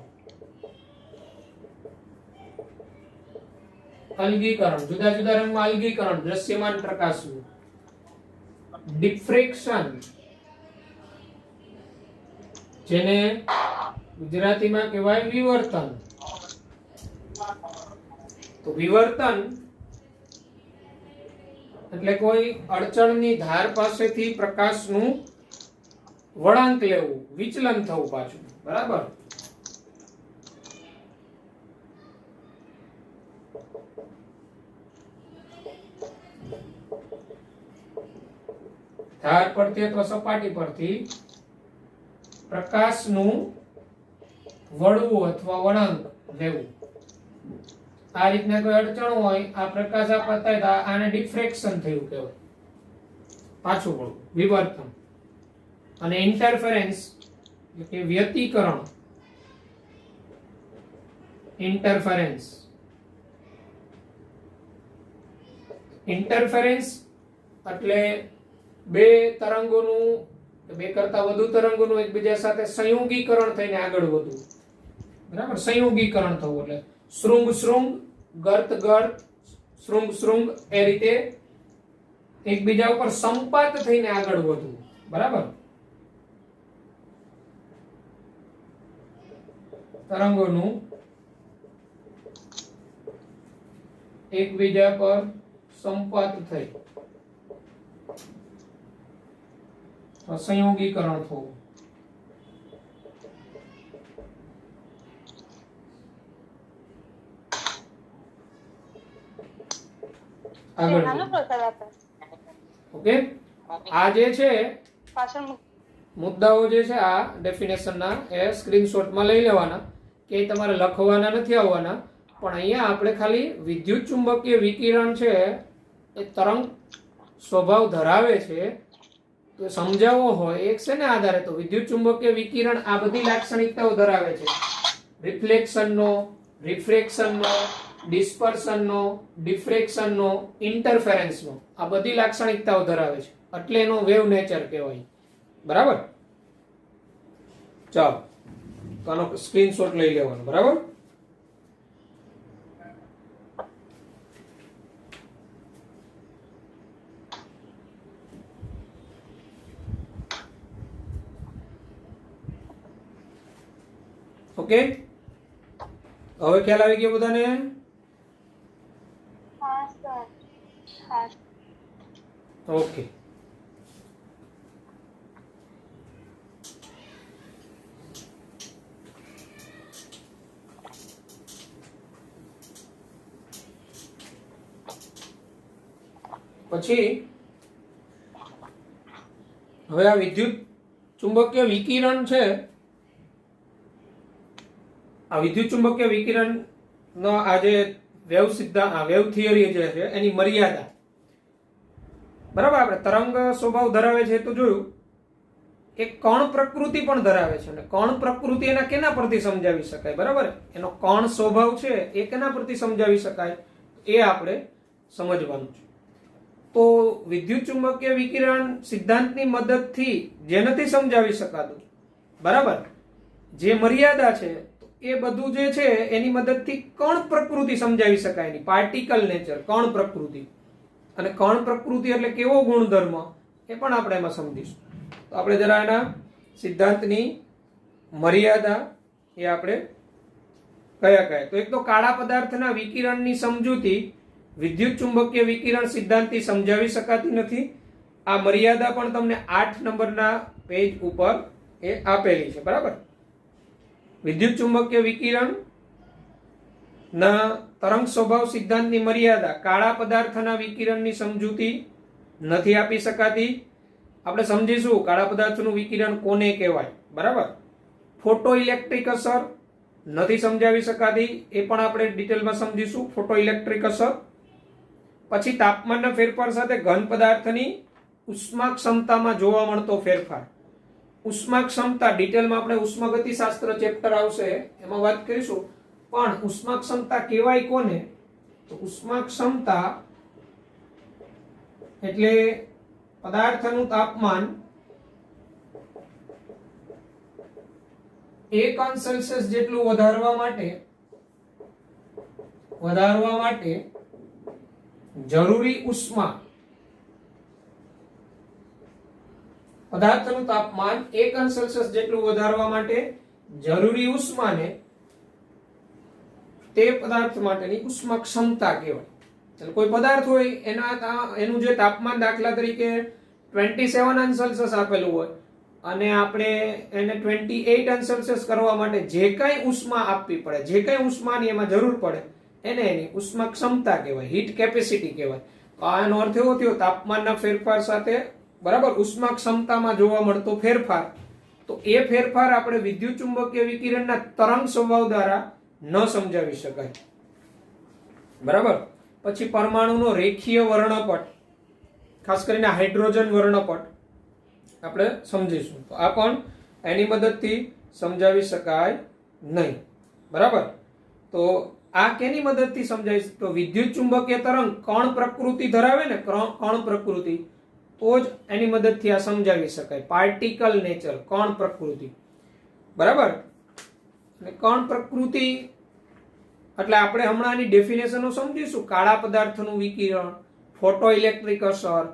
જુદા જુદા રંગમાં અલગીકરણ દ્રશ્યમાન પ્રકાશનું. ડિફ્રેક્શન જેને ગુજરાતીમાં કહેવાય વિવર્તન. તો વિવર્તન એટલે કોઈ અડચણની ધાર પાસેથી પ્રકાશનું વળાંક લેવું, વિચલન થવું પાછું. બરાબર. ધાર પરથી અથવા સપાટી પરથી પ્રકાશનું વળવું અથવા વળાંક લેવું. આ રીતના કોઈ અડચણ હોય, આ પ્રકાશ આપતા હોય, આને ડિફ્રેક્શન થયું કહેવાય, પાછું વળવું, વિવર્તન. અને ઇન્ટરફેરન્સ એટલે કે વ્યતિકરણ. ઇન્ટરફેરન્સ ઇન્ટરફેરન્સ એટલે બે તરંગોનું, બે કરતા વધુ તરંગોનું એકબીજા સાથે સંયોગીકરણ થઈને આગળ વધવું. બરાબર. સંયોગીકરણ થવું એટલે શૃંગ શૃંગ, ગર્ત ગર્ત, શૃંગ શૃંગ, એ રીતે એકબીજા ઉપર સંપાત થઈને આગળ વધવું. બરાબર. તરંગોનું એકબીજા પર સંપાત થઈ સંયોગીકરણ થવું. આગળ ઓકે. આ જે છે મુદ્દાઓ જે છે, આ ડેફિનેશનના, એ સ્ક્રીનશોટમાં લઈ લેવાના, કે તમારે લખવાના નથી આવવાના. પણ અહીંયા આપણે ખાલી વિદ્યુત ચુંબકીય વિકિરણ છે એ તરંગ સ્વભાવ ધરાવે છે તો સમજાવવો હોય એક છે ને આધારે, તો વિદ્યુત ચુંબકીય વિકિરણ આ બધી લાક્ષણિકતાઓ ધરાવે છે. રિફ્લેક્શનનો, રિફ્રેક્શનનો, ડિસ્પર્શનનો, ડિફ્રેક્શનનો, ઇન્ટરફેરન્સનો, આ બધી લાક્ષણિકતાઓ ધરાવે છે. એટલે એનો વેવ નેચર કહેવાય. બરાબર. ચાલો, તો આનો સ્ક્રીનશોટ લઈ લેવાનો. બરાબર. ઓકે. હવે ખ્યાલ આવી ગયો બધાને? હા સર. હા. ઓકે. પછી હવે આ વિદ્યુત ચુંબકીય વિકિરણ છે, આ વિદ્યુત ચુંબકીય વિકિરણ નો આ જે વેવ સિદ્ધાંત, વેવ થિયરી જે છે એની મર્યાદા. બરાબર. આપણે તરંગ સ્વભાવ ધરાવે છે તો જોયું, એક કણ પ્રકૃતિ પણ ધરાવે છે. અને કણ પ્રકૃતિ એના કેના પરથી સમજાવી શકાય? બરાબર. એનો કણ સ્વભાવ છે એ કેના પરથી સમજાવી શકાય એ આપણે સમજવાનું છે. તો વિદ્યુત ચુંબકીય વિકિરણ સિદ્ધાંતની મદદથી જે નથી સમજાવી શકાતું, બરાબર, જે મર્યાદા છે, એ બધું જે છે એની મદદથી કણ પ્રકૃતિ સમજાવી શકાય. એની પાર્ટિકલ નેચર, કણ પ્રકૃતિ. અને કણ પ્રકૃતિ એટલે કેવો ગુણધર્મ એ પણ આપણે એમાં સમજીશું. તો આપણે જરા એના સિદ્ધાંતની મર્યાદા એ આપણે કયા કયા, તો એક તો કાળા પદાર્થના વિકિરણની સમજૂતી વિદ્યુત ચુંબકીય વિકિરણ સિદ્ધાંતથી સમજાવી શકાતી નથી. આ મર્યાદા પણ તમને 8 નંબરના પેજ ઉપર એ આપેલી છે. બરાબર. વિદ્યુત ચુંબકીય વિકિરણ ના તરંગ સ્વભાવ સિદ્ધાંતની મર્યાદા કાળા પદાર્થના વિકિરણની સમજૂતી નથી આપી શકાતી. આપણે સમજીશું કાળા પદાર્થનું વિકિરણ કોને કહેવાય. બરાબર. ફોટો ઇલેક્ટ્રિક અસર નથી સમજાવી શકાતી, એ પણ આપણે ડિટેલમાં સમજીશું. ફોટો ઇલેક્ટ્રિક અસર. પછી તાપમાનના ફેરફાર સાથે ઘન પદાર્થની ઉષ્મા ક્ષમતામાં જોવા મળતો ફેરફાર. ઉષ્મા ક્ષમતા ડિટેલમાં આપણે ઉષ્માગતિશાસ્ત્ર ચેપ્ટર આવશે એમાં વાત કરીશું. પણ ઉષ્મા ક્ષમતા કહેવાય કોને? તો ઉષ્મા ક્ષમતા એટલે પદાર્થનું તાપમાન 1°C જેટલું વધારવા માટે જરૂરી ઉષ્મા, પદાર્થનું તાપમાન 1°C જેટલું વધારવા માટે જરૂરી ઉષ્માને તે પદાર્થ માટેની ઉષ્મા ક્ષમતા કહેવાય. એટલે કોઈ પદાર્થ હોય એનું જે તાપમાન દાખલા તરીકે 27 અંશ સેલ્સિયસ આપેલું હોય અને આપણે એને 28 અંશ સેલ્સિયસ કરવા માટે જે કાંઈ ઉષ્મા આપવી પડે, જે કાંઈ ઉષ્માની એમાં જરૂર પડે એને એની ઉષ્મા ક્ષમતા કહેવાય, હીટ કેપેસિટી કહેવાય. તો આનો અર્થ એવો થયો તાપમાનના ફેરફાર સાથે બરાબર ઉષ્મા ક્ષમતામાં જોવા મળતો ફેરફાર. તો એ ફેરફાર આપણે વિદ્યુત ચુંબકીય વિકિરણના તરંગ સ્વભાવ દ્વારા ન સમજાવી શકાય. બરાબર. પછી પરમાણુનો રેખીય વર્ણપટ, ખાસ કરીને હાઇડ્રોજન વર્ણપટ આપણે સમજીશું. તો આ પણ એની મદદથી સમજાવી શકાય નહીં. બરાબર. તો આ કેની મદદથી સમજાય? તો વિદ્યુત ચુંબકીય તરંગ કણ પ્રકૃતિ ધરાવે ને, કણ પ્રકૃતિ, તો જ એની મદદથી આ સમજાવી શકાય. પાર્ટિકલ નેચર, કણ પ્રકૃતિ. બરાબર. અને કણ પ્રકૃતિ એટલે આપણે હમણાં આની ડેફિનેશનો સમજીશું. કાળા પદાર્થનું વિકિરણ, ફોટો ઇલેક્ટ્રિક અસર,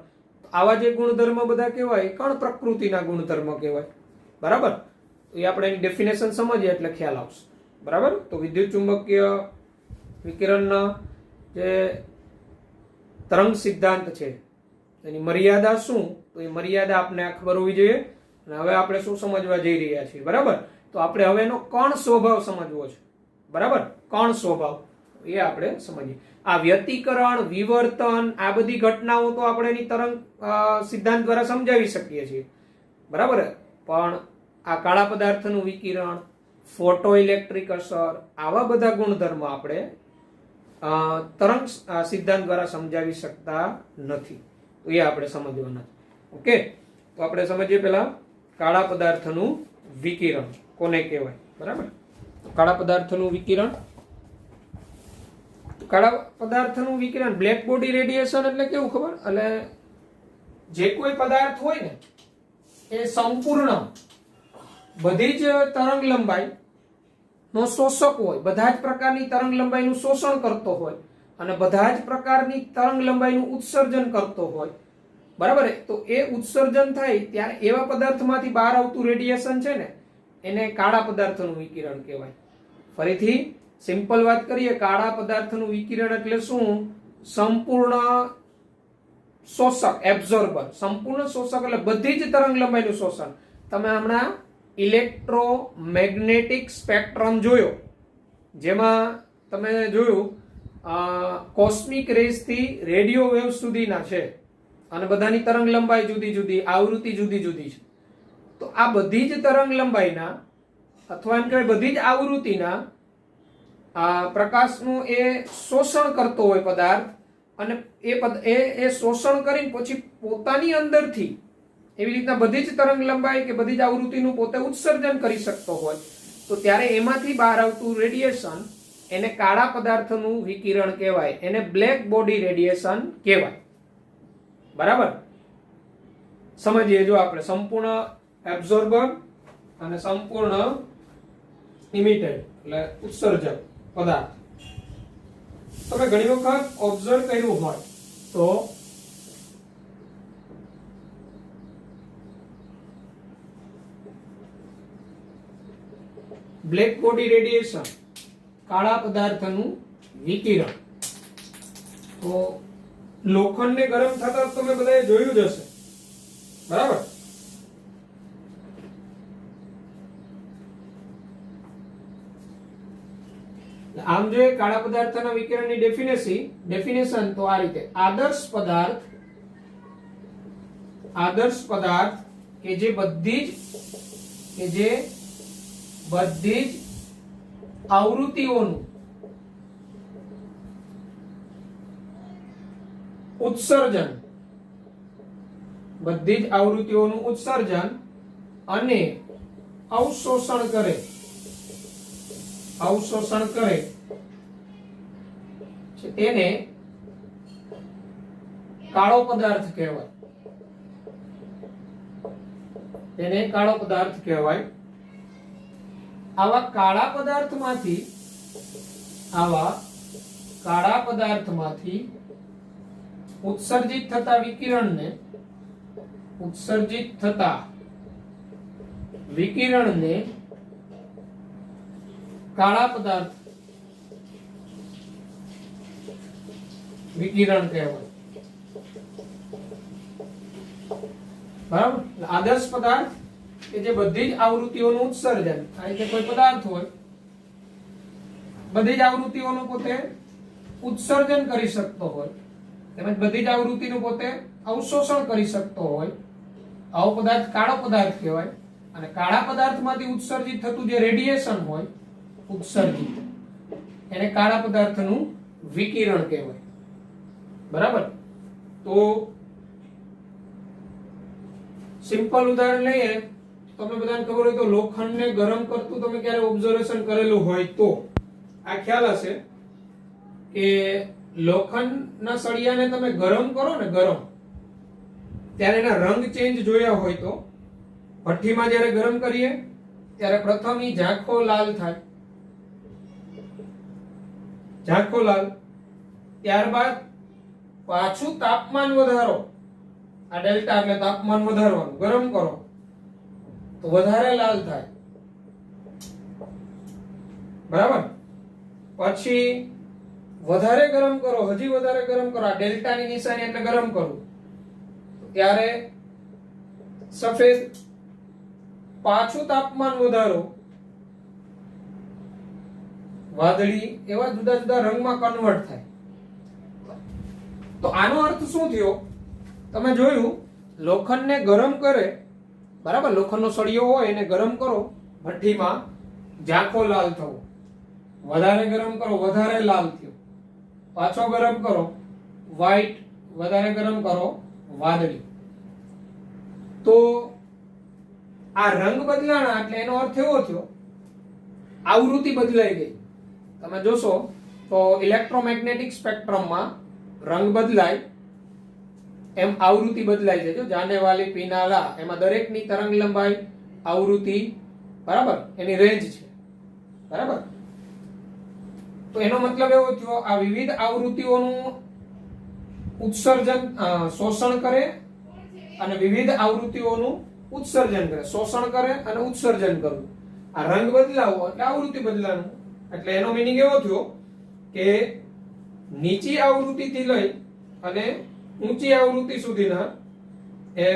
આવા જે ગુણધર્મ બધા કહેવાય કણ પ્રકૃતિના ગુણધર્મ કહેવાય. બરાબર. એ આપણે એની ડેફિનેશન સમજીએ એટલે ખ્યાલ આવશે. બરાબર. તો વિદ્યુત ચુંબકીય વિકિરણના જે તરંગ સિદ્ધાંત છે એની મર્યાદા શું, તો એ મર્યાદા આપણે ખબર હોવી જોઈએ. અને હવે આપણે શું સમજવા જઈ રહ્યા છીએ? બરાબર. તો આપણે હવે એનો કણ સ્વભાવ સમજવો છે. બરાબર. કણ સ્વભાવ એ આપણે સમજીએ. આ વ્યતિકરણ, વિવર્તન, આ બધી ઘટનાઓ તો આપણે એની તરંગ સિદ્ધાંત દ્વારા સમજાવી શકીએ છીએ. બરાબર. પણ આ કાળા પદાર્થનું વિકિરણ, ફોટો ઇલેક્ટ્રિક અસર, આવા બધા ગુણધર્મ આપણે તરંગ સિદ્ધાંત દ્વારા સમજાવી શકતા નથી. તો એ આપણે સમજવાના. ઓકે. તો આપણે સમજીએ પહેલા કાળા પદાર્થનું વિકિરણ કોને કહેવાય. બરાબર. કાળા પદાર્થનું વિકિરણ, કાળા પદાર્થનું વિકિરણ, બ્લેક બોડી રેડિયેશન એટલે કેવું ખબર? એટલે જે કોઈ પદાર્થ હોય ને એ સંપૂર્ણ બધી જ તરંગ લંબાઈ નો શોષક હોય, બધા જ પ્રકારની તરંગ લંબાઈનું શોષણ કરતો હોય અને બધા જ પ્રકારની તરંગ લંબાઈનું ઉત્સર્જન કરતો હોય. બરાબર. તો એ ઉત્સર્જન થાય ત્યારે એવા પદાર્થમાંથી બહાર આવતું રેડિયેશન છે ને એને કાળા પદાર્થનું વિકિરણ કહેવાય. ફરીથી સિમ્પલ વાત કરીએ, કાળા પદાર્થનું વિકિરણ એટલે શું? સંપૂર્ણ શોષક, એબ્ઝોર્બર. સંપૂર્ણ શોષક એટલે બધી જ તરંગ લંબાઈનું શોષણ. તમે હમણાં ઇલેક્ટ્રોમેગ્નેટિક સ્પેક્ટ્રમ જોયો, જેમાં તમે જોયું કોસ્મિક રેઝ થી રેડિયો વેવ સુધીના છે અને બધાની તરંગ લંબાઈ જુદી જુદી, આવૃત્તિ જુદી જુદી છે. તો આ બધી જ તરંગ લંબાઈના અથવા એમ કહેવાય બધી જ આવૃત્તિના પ્રકાશનું એ શોષણ કરતો હોય પદાર્થ અને એ શોષણ કરીને પછી પોતાની અંદરથી એવી રીતના બધી જ તરંગ લંબાઈ કે બધી જ આવૃત્તિનું પોતે ઉત્સર્જન કરી શકતો હોય. તો ત્યારે એમાંથી બહાર આવતું રેડિયેશન એને કાળા પદાર્થનું વિકિરણ કહેવાય, એને બ્લેક બોડી રેડિયેશન કહેવાય. બરાબર. સમજીએ. જો આપણે સંપૂર્ણ એબ્ઝોર્બર અને સંપૂર્ણ ઇમિટેડ એટલે ઉત્સર્જક પદાર્થ તમે ઘણી વખત ઓબ્ઝર્વ કર્યું હોય તો બ્લેક બોડી રેડિયેશન, કાળા પદાર્થનું વિકિરણ. તો લોખંડને ગરમ થતા તમે બધાએ જોયું જ હશે. બરાબર. આમ જો કાળા પદાર્થના વિકિરણની ડેફિનેશન તો આ રીતે: આદર્શ પદાર્થ કે જે બધી જ આવૃત્તિઓનું ઉત્સર્જન, બધી જ આવૃત્તિઓનું ઉત્સર્જન અને અવશોષણ કરે તેને કાળો પદાર્થ કહેવાય. આવા કાળા પદાર્થમાંથી ઉત્સર્જિત થતા વિકિરણને કાળા પદાર્થ વિકિરણ કહેવાય. બરાબર. આદર્શ પદાર્થ કે જે બધી જ આવૃત્તિઓનું ઉત્સર્જન, આ રીતે કોઈ પદાર્થ હોય બધી જ આવૃત્તિઓનું પોતે ઉત્સર્જન કરી શકતો હોય તેમજ બધી જ આવૃત્તિનું પોતે અવશોષણ કરી શકતો હોય, આવો પદાર્થ કાળો પદાર્થ કહેવાય. અને કાળા પદાર્થમાંથી ઉત્સર્જિત થતું જે રેડિયેશન હોય ઉત્સર્જિત, એને કાળા પદાર્થનું વિકિરણ કહેવાય. બરાબર. તો સિમ્પલ ઉદાહરણ લઈએ. તમને બધાને ખબર હોય તો લોખંડને ગરમ કરતું તમે ક્યારે ઓબ્ઝર્વેશન કરેલું હોય તો આ ખ્યાલ હશે કે લોખંડના સળિયાને તમે ગરમ કરો ને, ગરમ ત્યારે એના રંગ ચેન્જ જોયા હોય તો ભઠ્ઠીમાં જ્યારે ગરમ કરીએ ત્યારે પ્રથમ ઈ ઝાંખો લાલ થાય, ઝાંખો લાલ. ત્યારબાદ પાછું તાપમાન વધારો, આ ડેલ્ટા એટલે તાપમાન વધારવાનું, ગરમ કરો તો વધારે લાલ થાય. બરાબર. પછી વધારે ગરમ કરો, હજી વધારે ગરમ કરો, આ ડેલ્ટાની નિશાની એટલે ગરમ કરવું, ત્યારે સફેદ. પાછું તાપમાન વધારો, વાદળી, એવા જુદા જુદા રંગમાં કન્વર્ટ થાય. તો આનો અર્થ શું થયો? તમે જોયું લોખંડને ગરમ કરે, બરાબર, લોખંડનો સળિયો હોય એને ગરમ કરો ભઠ્ઠીમાં, ઝાંખો લાલ થવો. વધારે ગરમ કરો, વધારે લાલ થયો. પાછો ગરમ કરો, વ્હાઈટ. વધારે ગરમ કરો, વાદળી. તો આ રંગ બદલાણા એટલે એનો અર્થ એવો થયો આવૃત્તિ બદલાઈ ગઈ. તમે જોશો તો ઇલેક્ટ્રોમેગ્નેટિક સ્પેક્ટ્રમમાં રંગ બદલાય એમ આવૃત્તિ બદલાય છે. જો જાને વાલી પીનાલા, એમાં દરેકની તરંગ લંબાઈ, આવૃત્તિ, બરાબર, એની રેન્જ છે. બરાબર. તો એનો મતલબ એવો થયો આ વિવિધ આવૃત્તિઓનું ઉત્સર્જન, શોષણ કરે અને વિવિધ આવૃત્તિઓનું ઉત્સર્જન કરે, શોષણ કરે અને ઉત્સર્જન કરવું. આ રંગ બદલાવો એટલે આવૃત્તિ બદલાવું. એટલે એનો મીનિંગ એવો થયો કે નીચી આવૃત્તિથી લઈ અને ઊંચી આવૃત્તિ સુધીના એ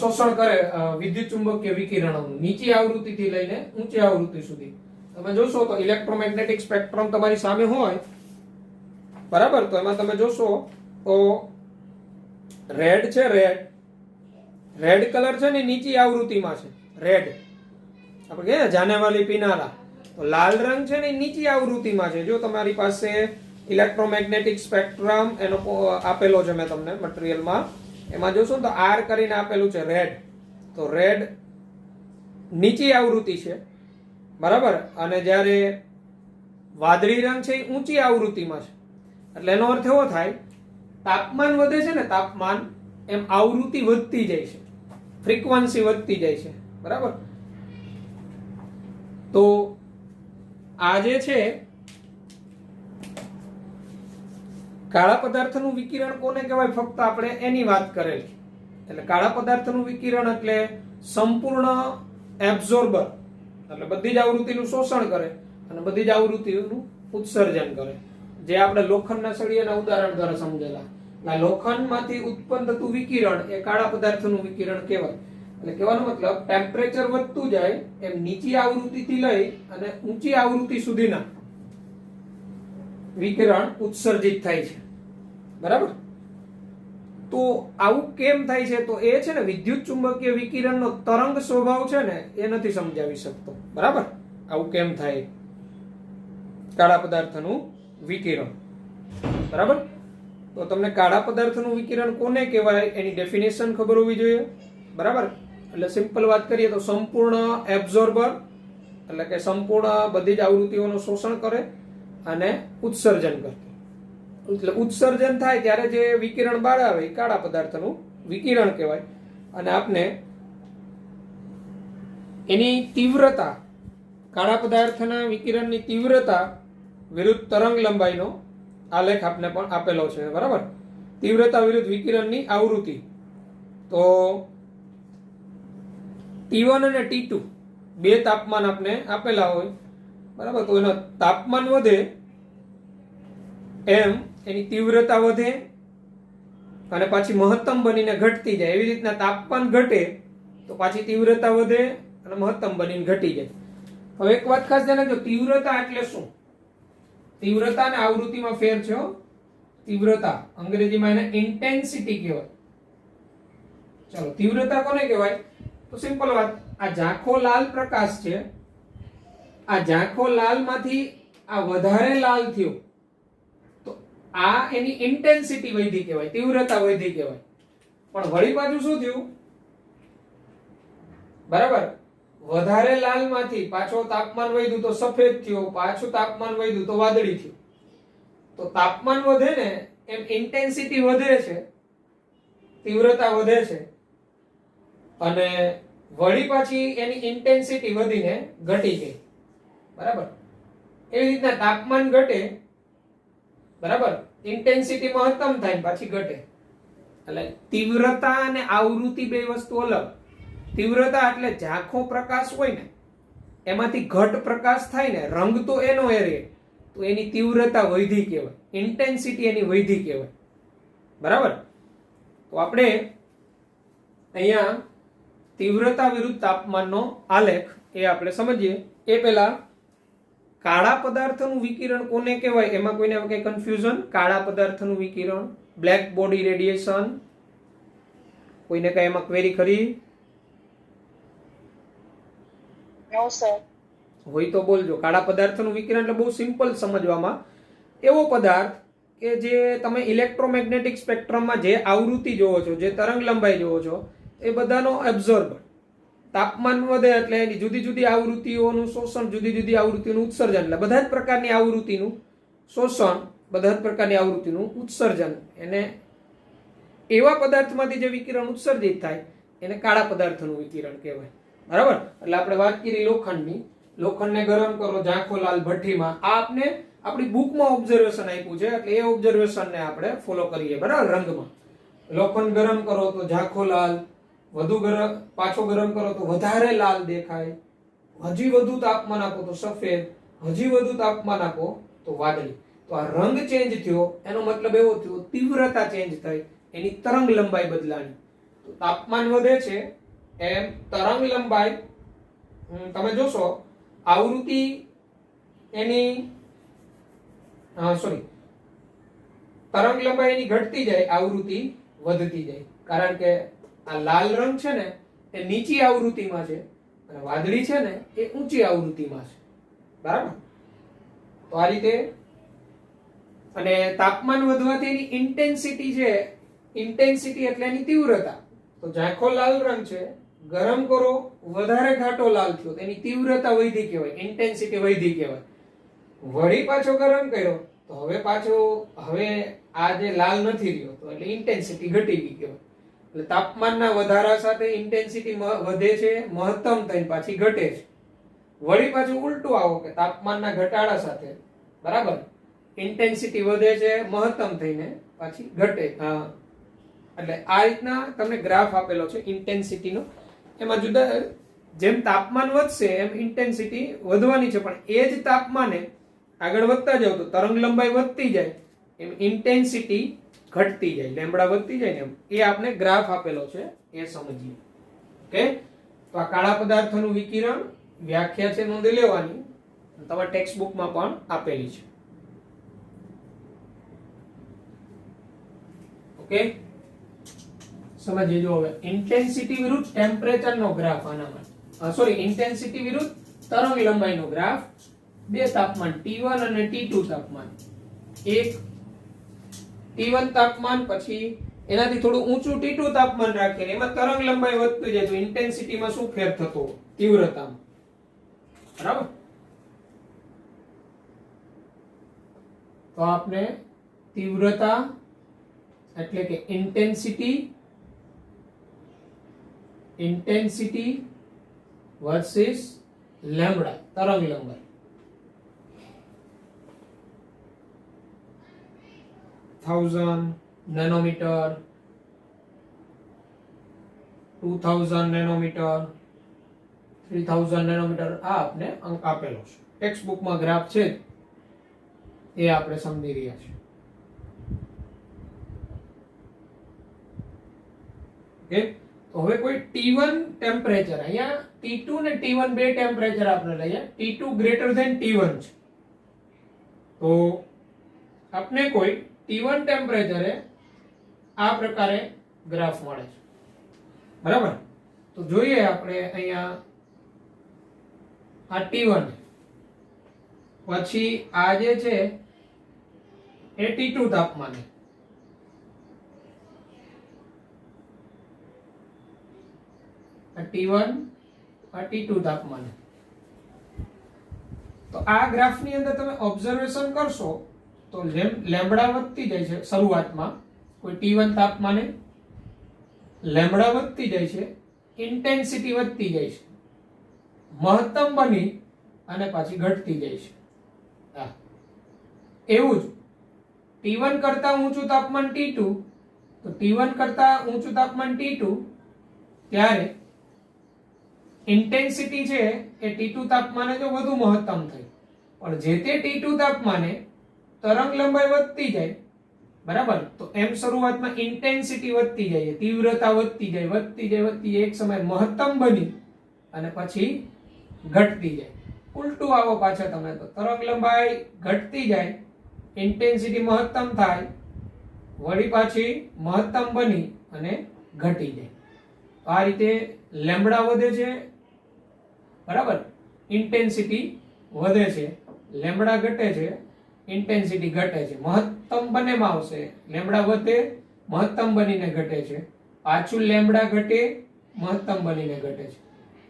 શોષણ કરે વિદ્યુત ચુંબકીય વિકિરણોનું, નીચી આવૃત્તિથી લઈને ઊંચી આવૃત્તિ સુધી. તમે જોશો તો ઇલેક્ટ્રોમેગ્નેટિક સ્પેક્ટ્રમ તમારી સામે હોય, બરાબર, તો એમાં તમે જોશો તો રેડ છે, રેડ કલર છે ને નીચી આવૃત્તિમાં છે. રેડ આપણે કહીએ જાનેવાલી પીનાલા, તો લાલ રંગ છે ને નીચી આવૃત્તિમાં છે. જો તમારી પાસે ઇલેક્ટ્રોમેગ્નેટિક સ્પેક્ટ્રમ એનો આપેલો છે મેં તમને મટીરિયલમાં, એમાં જોશો તો આર કરીને આપેલું છે રેડ. તો રેડ નીચી આવૃત્તિ છે, બરાબર. અને જ્યારે વાદળી રંગ છે એ ઊંચી આવૃત્તિમાં છે. એટલે એનો અર્થ એવો થાય તાપમાન વધે છે ને, તાપમાન, એમ આવૃત્તિ વધતી જાય છે, ફ્રીક્વન્સી વધતી જાય છે. બરાબર. તો આ જે છે કાળા પદાર્થનું વિકિરણ કોને કહેવાય? ફક્ત આપણે એની વાત કરેલી. એટલે કાળા પદાર્થનું વિકિરણ એટલે સંપૂર્ણ એબ્ઝોર્બર, એટલે બધી જ આવૃત્તિનું શોષણ કરે અને બધી જ આવૃત્તિનું ઉત્સર્જન કરે. જે આપણે લોખંડના સળિયાના ઉદાહરણ દ્વારા સમજેલા. લોખંડમાંથી ઉત્પન્ન થતું વિકિરણ એ કાળા પદાર્થનું વિકિરણ કહેવાય. એટલે કહેવાનો મતલબ ટેમ્પરેચર વધતું જાય એમ નીચી આવૃત્તિથી લઈ અને ઊંચી આવૃત્તિ સુધીના વિકિરણ ઉત્સર્જિત થાય છે. બરાબર. તો આવું કેમ થાય છે? તો એ છે ને વિદ્યુત ચુંબકીય વિકિરણનો તરંગ સ્વભાવ છે ને એ નથી સમજાવી શકતો. બરાબર. આવું કેમ થાય કાળા પદાર્થનું વિકિરણ? બરાબર. તો તમને કાળા પદાર્થનું વિકિરણ કોને કહેવાય એની ડેફિનેશન ખબર હોવી જોઈએ. બરાબર. એટલે સિમ્પલ વાત કરીએ તો સંપૂર્ણ એબ્ઝોર્બર, એટલે કે સંપૂર્ણ બધી જ આવૃત્તિઓનું શોષણ કરે અને ઉત્સર્જન કરે. એટલે ઉત્સર્જન થાય ત્યારે જે વિકિરણ બહાર આવે એ કાળા પદાર્થનું વિકિરણ કહેવાય. અને આપને એની તીવ્રતા, કાળા પદાર્થના વિકિરણની તીવ્રતા વિરુદ્ધ તરંગ લંબાઈનો આલેખ આપને પણ આપેલો છે. બરાબર. તીવ્રતા વિરુદ્ધ વિકિરણની આવૃત્તિ. તો T1 અને T2 બે તાપમાન આપણે આપેલા હોય, બરાબર, તો એનો તાપમાન વધે એમ એની તીવ્રતા વધે અને પાછી મહત્તમ બનીને ઘટતી જાય. એવી રીતના તાપમાન ઘટે તો પાછી તીવ્રતા વધે અને મહત્તમ બનીને ઘટી જાય. હવે એક વાત ખાસ ધ્યાન રાખજો, તીવ્રતા એટલે શું? તીવ્રતા અને આવૃત્તિમાં ફેર છે હો. તીવ્રતા અંગ્રેજીમાં એને ઇન્ટેન્સિટી કહેવાય. ચલો, તીવ્રતા કોને કહેવાય? તો સિમ્પલ વાત, આ ઝાંખો લાલ પ્રકાશ છે, આ ઝાંખો લાલ માંથી આ વધારે લાલ થયો તો આ એની ઇન્ટેન્સિટી વધી કહેવાય, તીવ્રતા વધી કહેવાય. પણ વળી પાછું શું થયું? બરાબર, વધારે લાલ માંથી પાછો તાપમાન વધ્યું તો સફેદ થયો, પાછું તાપમાન વધ્યું તો વાદળી થયું. તો તાપમાન વધે ને એમ ઇન્ટેન્સિટી વધે છે, તીવ્રતા વધે છે, અને વળી પાછી એની ઇન્ટેન્સિટી વધીને ઘટી ગઈ. બરાબર, એવી રીતના તાપમાન ઘટે, બરાબર, ઇન્ટેન્સિટી મહત્તમ થાય ને પાછી ઘટે. એટલે તીવ્રતા અને આવૃત્તિ બે વસ્તુ અલગ. તીવ્રતા એટલે ઝાંખો પ્રકાશ હોય ને એમાંથી ઘટ પ્રકાશ થાય ને, રંગ તો એનો એ રહે, તો એની તીવ્રતા વધી કહેવાય, ઇન્ટેન્સિટી એની વધી કહેવાય. બરાબર, તો આપણે અહીંયા તીવ્રતા વિરુદ્ધ તાપમાનનો આલેખ એ આપણે સમજીએ. એ પહેલા કાળા પદાર્થનું વિકિરણ કોને કહેવાય? એમાં કોઈને કઈ કન્ફ્યુઝન? કાળા પદાર્થનું વિકિરણ, બ્લેક બોડી રેડિયેશન, કોઈને કઈ એમાં ક્વેરી ખરી? નો સર. હોય તો બોલજો. કાળા પદાર્થનું વિકિરણ એટલે બહુ સિમ્પલ સમજવામાં. એવો પદાર્થ કે જે તમે ઇલેક્ટ્રોમેગ્નેટિક સ્પેક્ટ્રમમાં જે આવૃત્તિ જોવો છો, જે તરંગ લંબાઈ જોવો છો, એ બધાનો એબ્ઝોર્બર. તાપમાન વધે એટલે એની જુદી જુદી આવૃત્તિઓનું શોષણ, જુદી જુદી આવૃત્તિનું ઉત્સર્જન, એટલે બધા જ પ્રકારની આવૃત્તિનું શોષણ, બધા જ પ્રકારની આવૃત્તિનું ઉત્સર્જન, એને એવા પદાર્થમાંથી જે વિકિરણ ઉત્સર્જિત થાય એને કાળા પદાર્થનું વિકિરણ કહેવાય. બરાબર, એટલે આપણે વાત કરી લોખંડની. લોખંડને ગરમ કરો ઝાંખો લાલ ભઠ્ઠીમાં. આ આપને આપણી બુકમાં ઓબ્ઝર્વેશન આપ્યું છે, એટલે એ ઓબ્ઝર્વેશનને આપણે ફોલો કરીએ. બરાબર, રંગમાં લોખંડ ગરમ કરો તો ઝાંખો લાલ, વધુ ગરમ, પાછો ગરમ કરો તો વધારે લાલ દેખાય, હજી વધુ તાપમાન આપો તો સફેદ, હજી વધુ તાપમાન આપો તો વાદળી. તો આ રંગ ચેન્જ થયો એનો મતલબ એવો થયો તીવ્રતા ચેન્જ થઈ, એની તરંગ લંબાઈ બદલાણી. તો તાપમાન વધે છે એમ તરંગ લંબાઈ, તમે જોશો આવૃત્તિ એની તરંગ લંબાઈ એની ઘટતી જાય, આવૃત્તિ વધતી જાય. કારણ કે આ લાલ રંગ છે ને એ નીચી આવૃત્તિમાં છે અને વાદળી છે ને એ ઊંચી આવૃત્તિમાં છે. બરાબર, તો આ રીતે. અને તાપમાન વધવાથી એની ઇન્ટેન્સિટી છે, ઇન્ટેન્સિટી એટલે એની તીવ્રતા. તો ઝાંખો લાલ રંગ છે, ગરમ કરો વધારે ઘાટો લાલ થયો, એની તીવ્રતા વધી કહેવાય, ઇન્ટેન્સિટી વધી કહેવાય. વળી પાછો ગરમ કર્યો તો હવે આ જે લાલ નથી રહ્યો તો એટલે ઇન્ટેન્સિટી ઘટી ગઈ કહેવાય. એટલે તાપમાનના વધારા સાથે ઇન્ટેન્સિટી વધે છે, મહત્તમ થઈને પાછી ઘટે છે. વળી પાછું ઉલટું આવો કે તાપમાનના ઘટાડા સાથે, બરાબર, ઇન્ટેન્સિટી વધે છે, મહત્તમ થઈને પાછી ઘટે. એટલે આ રીતના તમને ગ્રાફ આપેલો છે ઇન્ટેન્સિટીનો. એમાં જુદા જેમ તાપમાન વધશે એમ ઇન્ટેન્સિટી વધવાની છે, પણ એ જ તાપમાને આગળ વધતા જાવ તો તરંગ લંબાઈ વધતી જાય એમ ઇન્ટેન્સિટી ઘટતી જાય, લેમ્બડા વધતી જાય ને એમ. એ આપણે ગ્રાફ આપેલો છે, એ સમજીએ. ઓકે, તો આ કાળા પદાર્થનું વિકિરણ વ્યાખ્યા છે, નોંધી લેવાની, તમારા ટેક્સ્ટ બુકમાં પણ આપેલી છે. ઓકે, સમજીએ. જો હવે ઇન્ટેન્સિટી વિરુદ્ધ ટેમ્પરેચરનો ગ્રાફ, આનામાં ઇન્ટેન્સિટી વિરુદ્ધ તરંગ લંબાઈનો ગ્રાફ. બે તાપમાન T1 અને T2 તાપમાન. એક T1 તાપમાન, પછી એનાથી થોડું ઊંચું T2 તાપમાન રાખીને એમાં તરંગ લંબાઈ વધતી જાય તો ઇન્ટેન્સિટીમાં શું ફેર થતો? તીવ્રતામાં. બરાબર, તો આપણે તીવ્રતા એટલે કે ઇન્ટેન્સિટી વર્સિસ લેમ્બડા, તરંગ લંબાઈ. nanometer, 2000 nanometer, 3000 નેનોમીટર આ આપને અંક આપેલો છે. ટેક્સ્ટ બુકમાં ગ્રાફ છે એ આપણે સમજી રહ્યા છીએ. ઓકે, તો હવે કોઈ T1 ટેમ્પરેચર, અહીંયા T2 ને T1 બે ટેમ્પરેચર આપણે લઈએ. T2 ગ્રેટર ધેન T1 છે, તો આપને કોઈ T1 ટેમ્પરેચરે આ પ્રકારે ગ્રાફ મળે છે. બરાબર, તો જોઈએ આપણે અહીંયા આ T1, પછી આ જે છે એ T2 તાપમાને, આ T1 આ T2 તાપમાને. તો આ ગ્રાફની અંદર તમે ઓબ્ઝર્વેશન કરશો તો લેમ્બડા વધતી જાય છે શરૂઆતમાં, કોઈ T1 તાપમાને લેમ્બડા વધતી જાય છે, ઇન્ટેન્સિટી વધતી જાય છે, મહત્તમ બની અને પાછી ઘટતી જાય છે. એવું જ T1 કરતા ઊંચું તાપમાન T2, તો T1 કરતા ઊંચું તાપમાન T2 ત્યારે ઇન્ટેન્સિટી છે એ T2 તાપમાને જો વધુ મહત્તમ થઈ, પણ જે તે T2 તાપમાને તરંગ લંબાઈ વધતી જાય, બરાબર, તો એમ શરૂઆતમાં ઇન્ટેન્સિટી વધતી જાય, તીવ્રતા વધતી જાય, એક સમય મહત્તમ બની અને પછી ઘટતી જાય. ઉલટું આવો પાછા તમે, તો તરંગ લંબાઈ ઘટતી જાય, ઇન્ટેન્સિટી મહત્તમ થાય, વળી પાછી મહત્તમ બની અને ઘટી જાય. આ રીતે લેમ્બડા વધે છે, બરાબર, ઇન્ટેન્સિટી વધે છે, લેમ્બડા ઘટે છે, ઇન્ટેન્સિટી ઘટે છે, મહત્તમ બંનેમાં આવશે. લેમ્બડા વધે, મહત્તમ બનીને ઘટે છે, પાછું લેમ્બડા ઘટે, મહત્તમ બનીને ઘટે છે.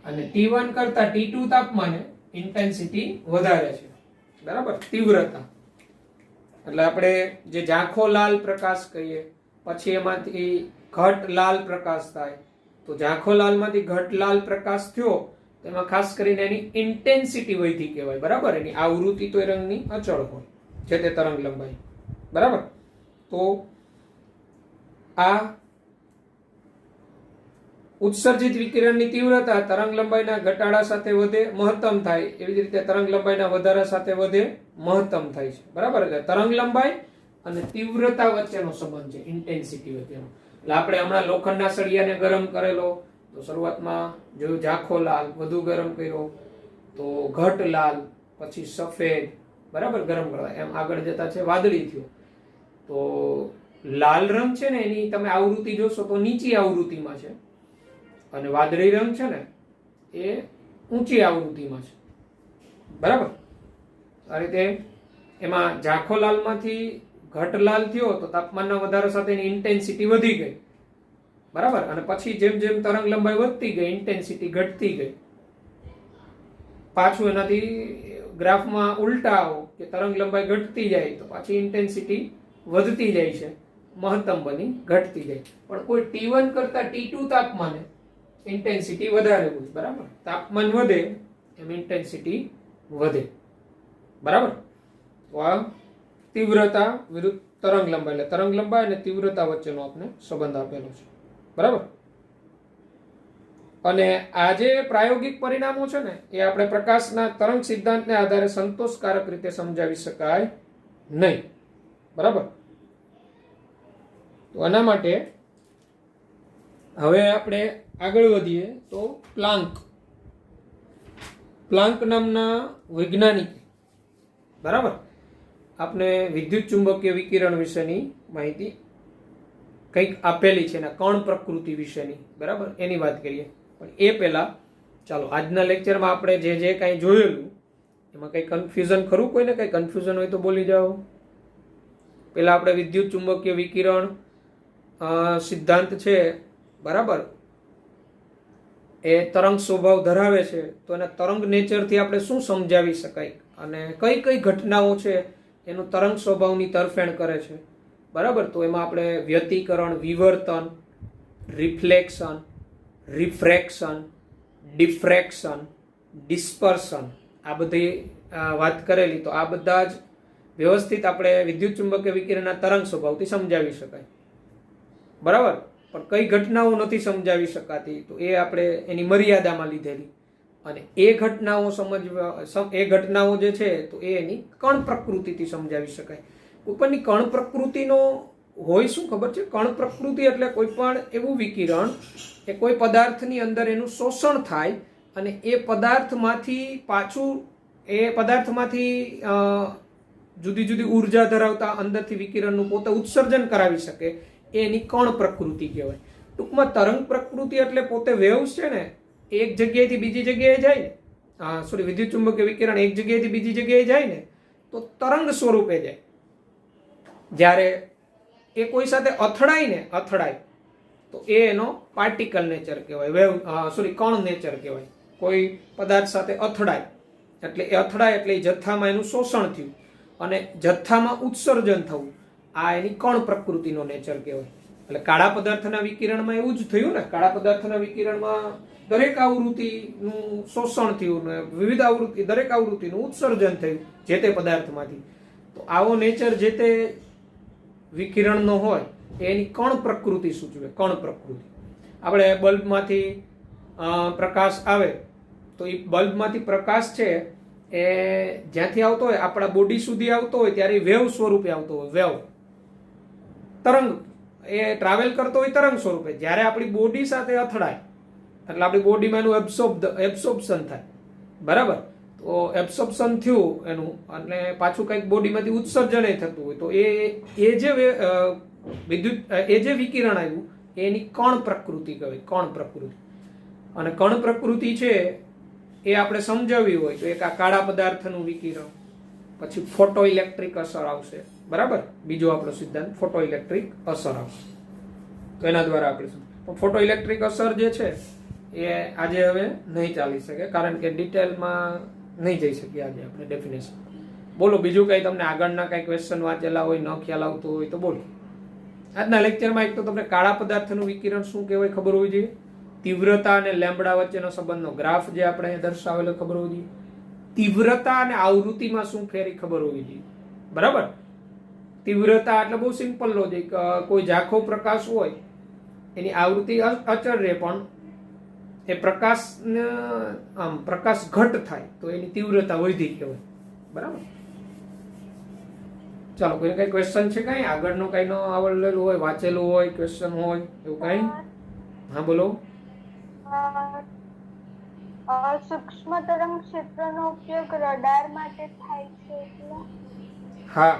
અને T1 કરતા T2 તાપમાને ઇન્ટેન્સિટી વધારે છે, બરાબર, તીવ્રતા. એટલે આપણે જે ઝાંખો લાલ પ્રકાશ કહીએ, પછી એમાંથી ઘટ લાલ પ્રકાશ થાય, તો ઝાંખો લાલમાંથી ઘટ લાલ પ્રકાશ થયો, તેમાં ખાસ કરીને એની ઇન્ટેન્સિટી વધી કહેવાય, બરાબર. એની આવૃત્તિ તો એ રંગની અચળ હોય છે, તે તરંગ લંબાઈ, બરાબર. તો આ ઉત્સર્જિત વિકિરણની તીવ્રતા તરંગ લંબાઈના ઘટાડા સાથે વધે, મહત્તમ થાય, એવી જ રીતે તરંગ લંબાઈના વધારા સાથે વધે, મહત્તમ થાય છે, બરાબર. એટલે તરંગ લંબાઈ અને તીવ્રતા વચ્ચેનો સંબંધ છે, ઇન્ટેન્સિટી વચ્ચેનો. એટલે આપણે હમણાં લોખંડના સળિયાને ગરમ કરેલો, તો શરૂઆતમાં જોયું ઝાંખો લાલ, વધુ ગરમ કર્યો તો ઘટ લાલ, પછી સફેદ, બરાબર, ગરમ કરવા એમ આગળ જતા છે વાદળી થયો. તો લાલ રંગ છે ને એની તમે આવૃત્તિ જોશો તો નીચી આવૃત્તિમાં છે, અને વાદળી રંગ છે ને એ ઊંચી આવૃત્તિમાં છે, બરાબર. આ રીતે એમાં ઝાંખો લાલમાંથી ઘટ લાલ થયો તો તાપમાનના વધારા સાથે એની ઇન્ટેન્સિટી વધી ગઈ, બરાબર. અને પછી જેમ જેમ તરંગ લંબાઈ વધતી ગઈ, ઇન્ટેન્સિટી ઘટતી ગઈ. પાછું એનાથી ગ્રાફમાં ઉલટા આવો કે તરંગ લંબાઈ ઘટતી જાય તો પાછી ઇન્ટેન્સિટી વધતી જાય છે, મહત્તમ બની ઘટતી જાય. પણ કોઈ T1 કરતા T2 તાપમાને ઇન્ટેન્સિટી વધારે હોય, બરાબર. તાપમાન વધે એમ ઇન્ટેન્સિટી વધે, બરાબર. તો આ તીવ્રતા વિરુદ્ધ તરંગ લંબાઈ, એટલે તરંગ લંબાઈ અને તીવ્રતા વચ્ચેનો આપણે સંબંધ આપેલો છે, બરાબર. અને આ જે પ્રાયોગિક પરિણામો છે ને એ આપણે પ્રકાશના તરંગ સિદ્ધાંતને આધારે સંતોષકારક રીતે સમજાવી શકાય નહીં, બરાબર. તો આના માટે હવે આપણે આગળ વધીએ તો પ્લાન્ક નામના વૈજ્ઞાનિક, બરાબર, આપણે વિદ્યુત ચુંબકીય વિકિરણ વિશેની માહિતી કંઈક આપેલી છે, એના કણ પ્રકૃતિ વિશેની, બરાબર, એની વાત કરીએ. પણ એ પહેલા ચાલો આજના લેક્ચરમાં આપણે જે કાંઈ જોયેલું એમાં કંઈ કન્ફ્યુઝન ખરું? કોઈને કંઈ કન્ફ્યુઝન હોય તો બોલી જાઓ. પહેલા આપણે વિદ્યુત ચુંબકીય વિકિરણ સિદ્ધાંત છે, બરાબર, એ તરંગ સ્વભાવ ધરાવે છે, તો એના તરંગ નેચરથી આપણે શું સમજાવી શકાય અને કઈ કઈ ઘટનાઓ છે એનું તરંગ સ્વભાવની તરફેણ કરે છે, બરાબર. તો એમાં આપણે વ્યતિકરણ, વિવર્તન, રિફ્લેક્શન, રિફ્રેક્શન, ડિફ્રેક્શન, ડિસ્પર્શન આ બધી વાત કરેલી. તો આ બધા જ વ્યવસ્થિત આપણે વિદ્યુત ચુંબકીય વિકિરણના તરંગ સ્વભાવથી સમજાવી શકાય, બરાબર. પણ કઈ ઘટનાઓ નથી સમજાવી શકાતી તો એ આપણે એની મર્યાદામાં લીધેલી. અને એ ઘટનાઓ એ ઘટનાઓ જે છે તો એ એની કણ પ્રકૃતિથી સમજાવી શકાય. ઉપરની કણ પ્રકૃતિનો હોય શું ખબર છે? કણ પ્રકૃતિ એટલે કોઈ પણ એવું વિકિરણ એ કોઈ પદાર્થની અંદર એનું શોષણ થાય અને એ પદાર્થમાંથી જુદી જુદી ઉર્જા ધરાવતા અંદરથી વિકિરણનું પોતે ઉત્સર્જન કરાવી શકે એ એની કણ પ્રકૃતિ કહેવાય. ટૂંકમાં તરંગ પ્રકૃતિ એટલે પોતે વેવ્સ છે ને, એક જગ્યાએથી બીજી જગ્યાએ જાય ને, વિદ્યુત ચુંબકીય વિકિરણ એક જગ્યાએથી બીજી જગ્યાએ જાય ને તો તરંગ સ્વરૂપે જાય. જ્યારે એ કોઈ સાથે અથડાય તો એ એનો પાર્ટિકલ નેચર કહેવાય, કણ નેચર કહેવાય. કોઈ પદાર્થ સાથે અથડાય એટલે એ જથ્થામાં એનું શોષણ થયું અને જથ્થામાં ઉત્સર્જન થવું, આ એની કણ પ્રકૃતિનો નેચર કહેવાય. એટલે કાળા પદાર્થના વિકિરણમાં એવું જ થયું ને. કાળા પદાર્થના વિકિરણમાં દરેક આવૃત્તિનું શોષણ થયું ને દરેક આવૃત્તિનું ઉત્સર્જન થયું જે તે પદાર્થમાંથી. તો આવો નેચર જે તે વિકિરણનો હોય એની કણ પ્રકૃતિ સૂચવે. કણ પ્રકૃતિ. આપણે બલ્બમાંથી પ્રકાશ આવે તો એ બલ્બમાંથી પ્રકાશ છે એ જ્યાંથી આવતો હોય આપણા બોડી સુધી આવતો હોય ત્યારે વેવ સ્વરૂપે આવતો હોય. વેવ તરંગ એ ટ્રાવેલ કરતો હોય તરંગ સ્વરૂપે. જ્યારે આપણી બોડી સાથે અથડાય એટલે આપણી બોડીમાં એનું એબ્સોર્પ્શન થાય, બરાબર? તો એબ્સોર્પ્શન થયું એનું અને પાછું કંઈક બોડીમાંથી ઉત્સર્જન થતું હોય તો એ જે વિકિરણ આવ્યું એની કણ પ્રકૃતિ કહેવાય. કણ પ્રકૃતિ. અને કણ પ્રકૃતિ છે એ આપણે સમજાવવી હોય તો એક આ કાળા પદાર્થનું વિકિરણ, પછી ફોટો ઇલેક્ટ્રિક અસર આવશે, બરાબર? બીજો આપણો સિદ્ધાંત ફોટો ઇલેક્ટ્રિક અસર આવશે. તો એના દ્વારા આપણે ફોટો ઇલેક્ટ્રિક અસર જે છે એ આજે હવે નહીં ચાલી શકે, કારણ કે ડિટેલમાં નહીં જઈ શકીએ આજે આપણે ડેફિનેશન. બોલો બીજું કંઈ તમને આગળના કંઈ ક્વેશ્ચન વાંચેલા હોય, ન ખ્યાલ આવતો હોય તો બોલો. આજના લેક્ચરમાં એક તો તમને કાળા પદાર્થનું વિકિરણ શું કહેવાય ખબર હોવી જોઈએ. તીવ્રતા અને લેમ્બડા વચ્ચેનો સંબંધનો ગ્રાફ જે આપણે દર્શાવેલો ખબર હોવી જોઈએ. તીવ્રતા અને આવૃત્તિમાં શું ફેરી ખબર હોવી જોઈએ, બરાબર? તીવ્રતા એટલે બહુ સિમ્પલ લોજિક. કોઈ ઝાંખો પ્રકાશ હોય એની આવૃત્તિ અચળ રહે પણ એ પ્રકાશ ઘટ થાય તો એની તીવ્રતા વધી કહેવાય, બરાબર? ચાલો, કોઈ કઈ ક્વેશ્ચન છે? કઈ આગળનું કઈ ન આવડેલું હોય, વાંચેલું હોય, ક્વેશ્ચન હોય એવું કઈ? હા બોલો. સૂક્ષ્મ તરંગ ક્ષેત્રનો ઉપયોગ રડાર માટે થાય છે એટલે? હા,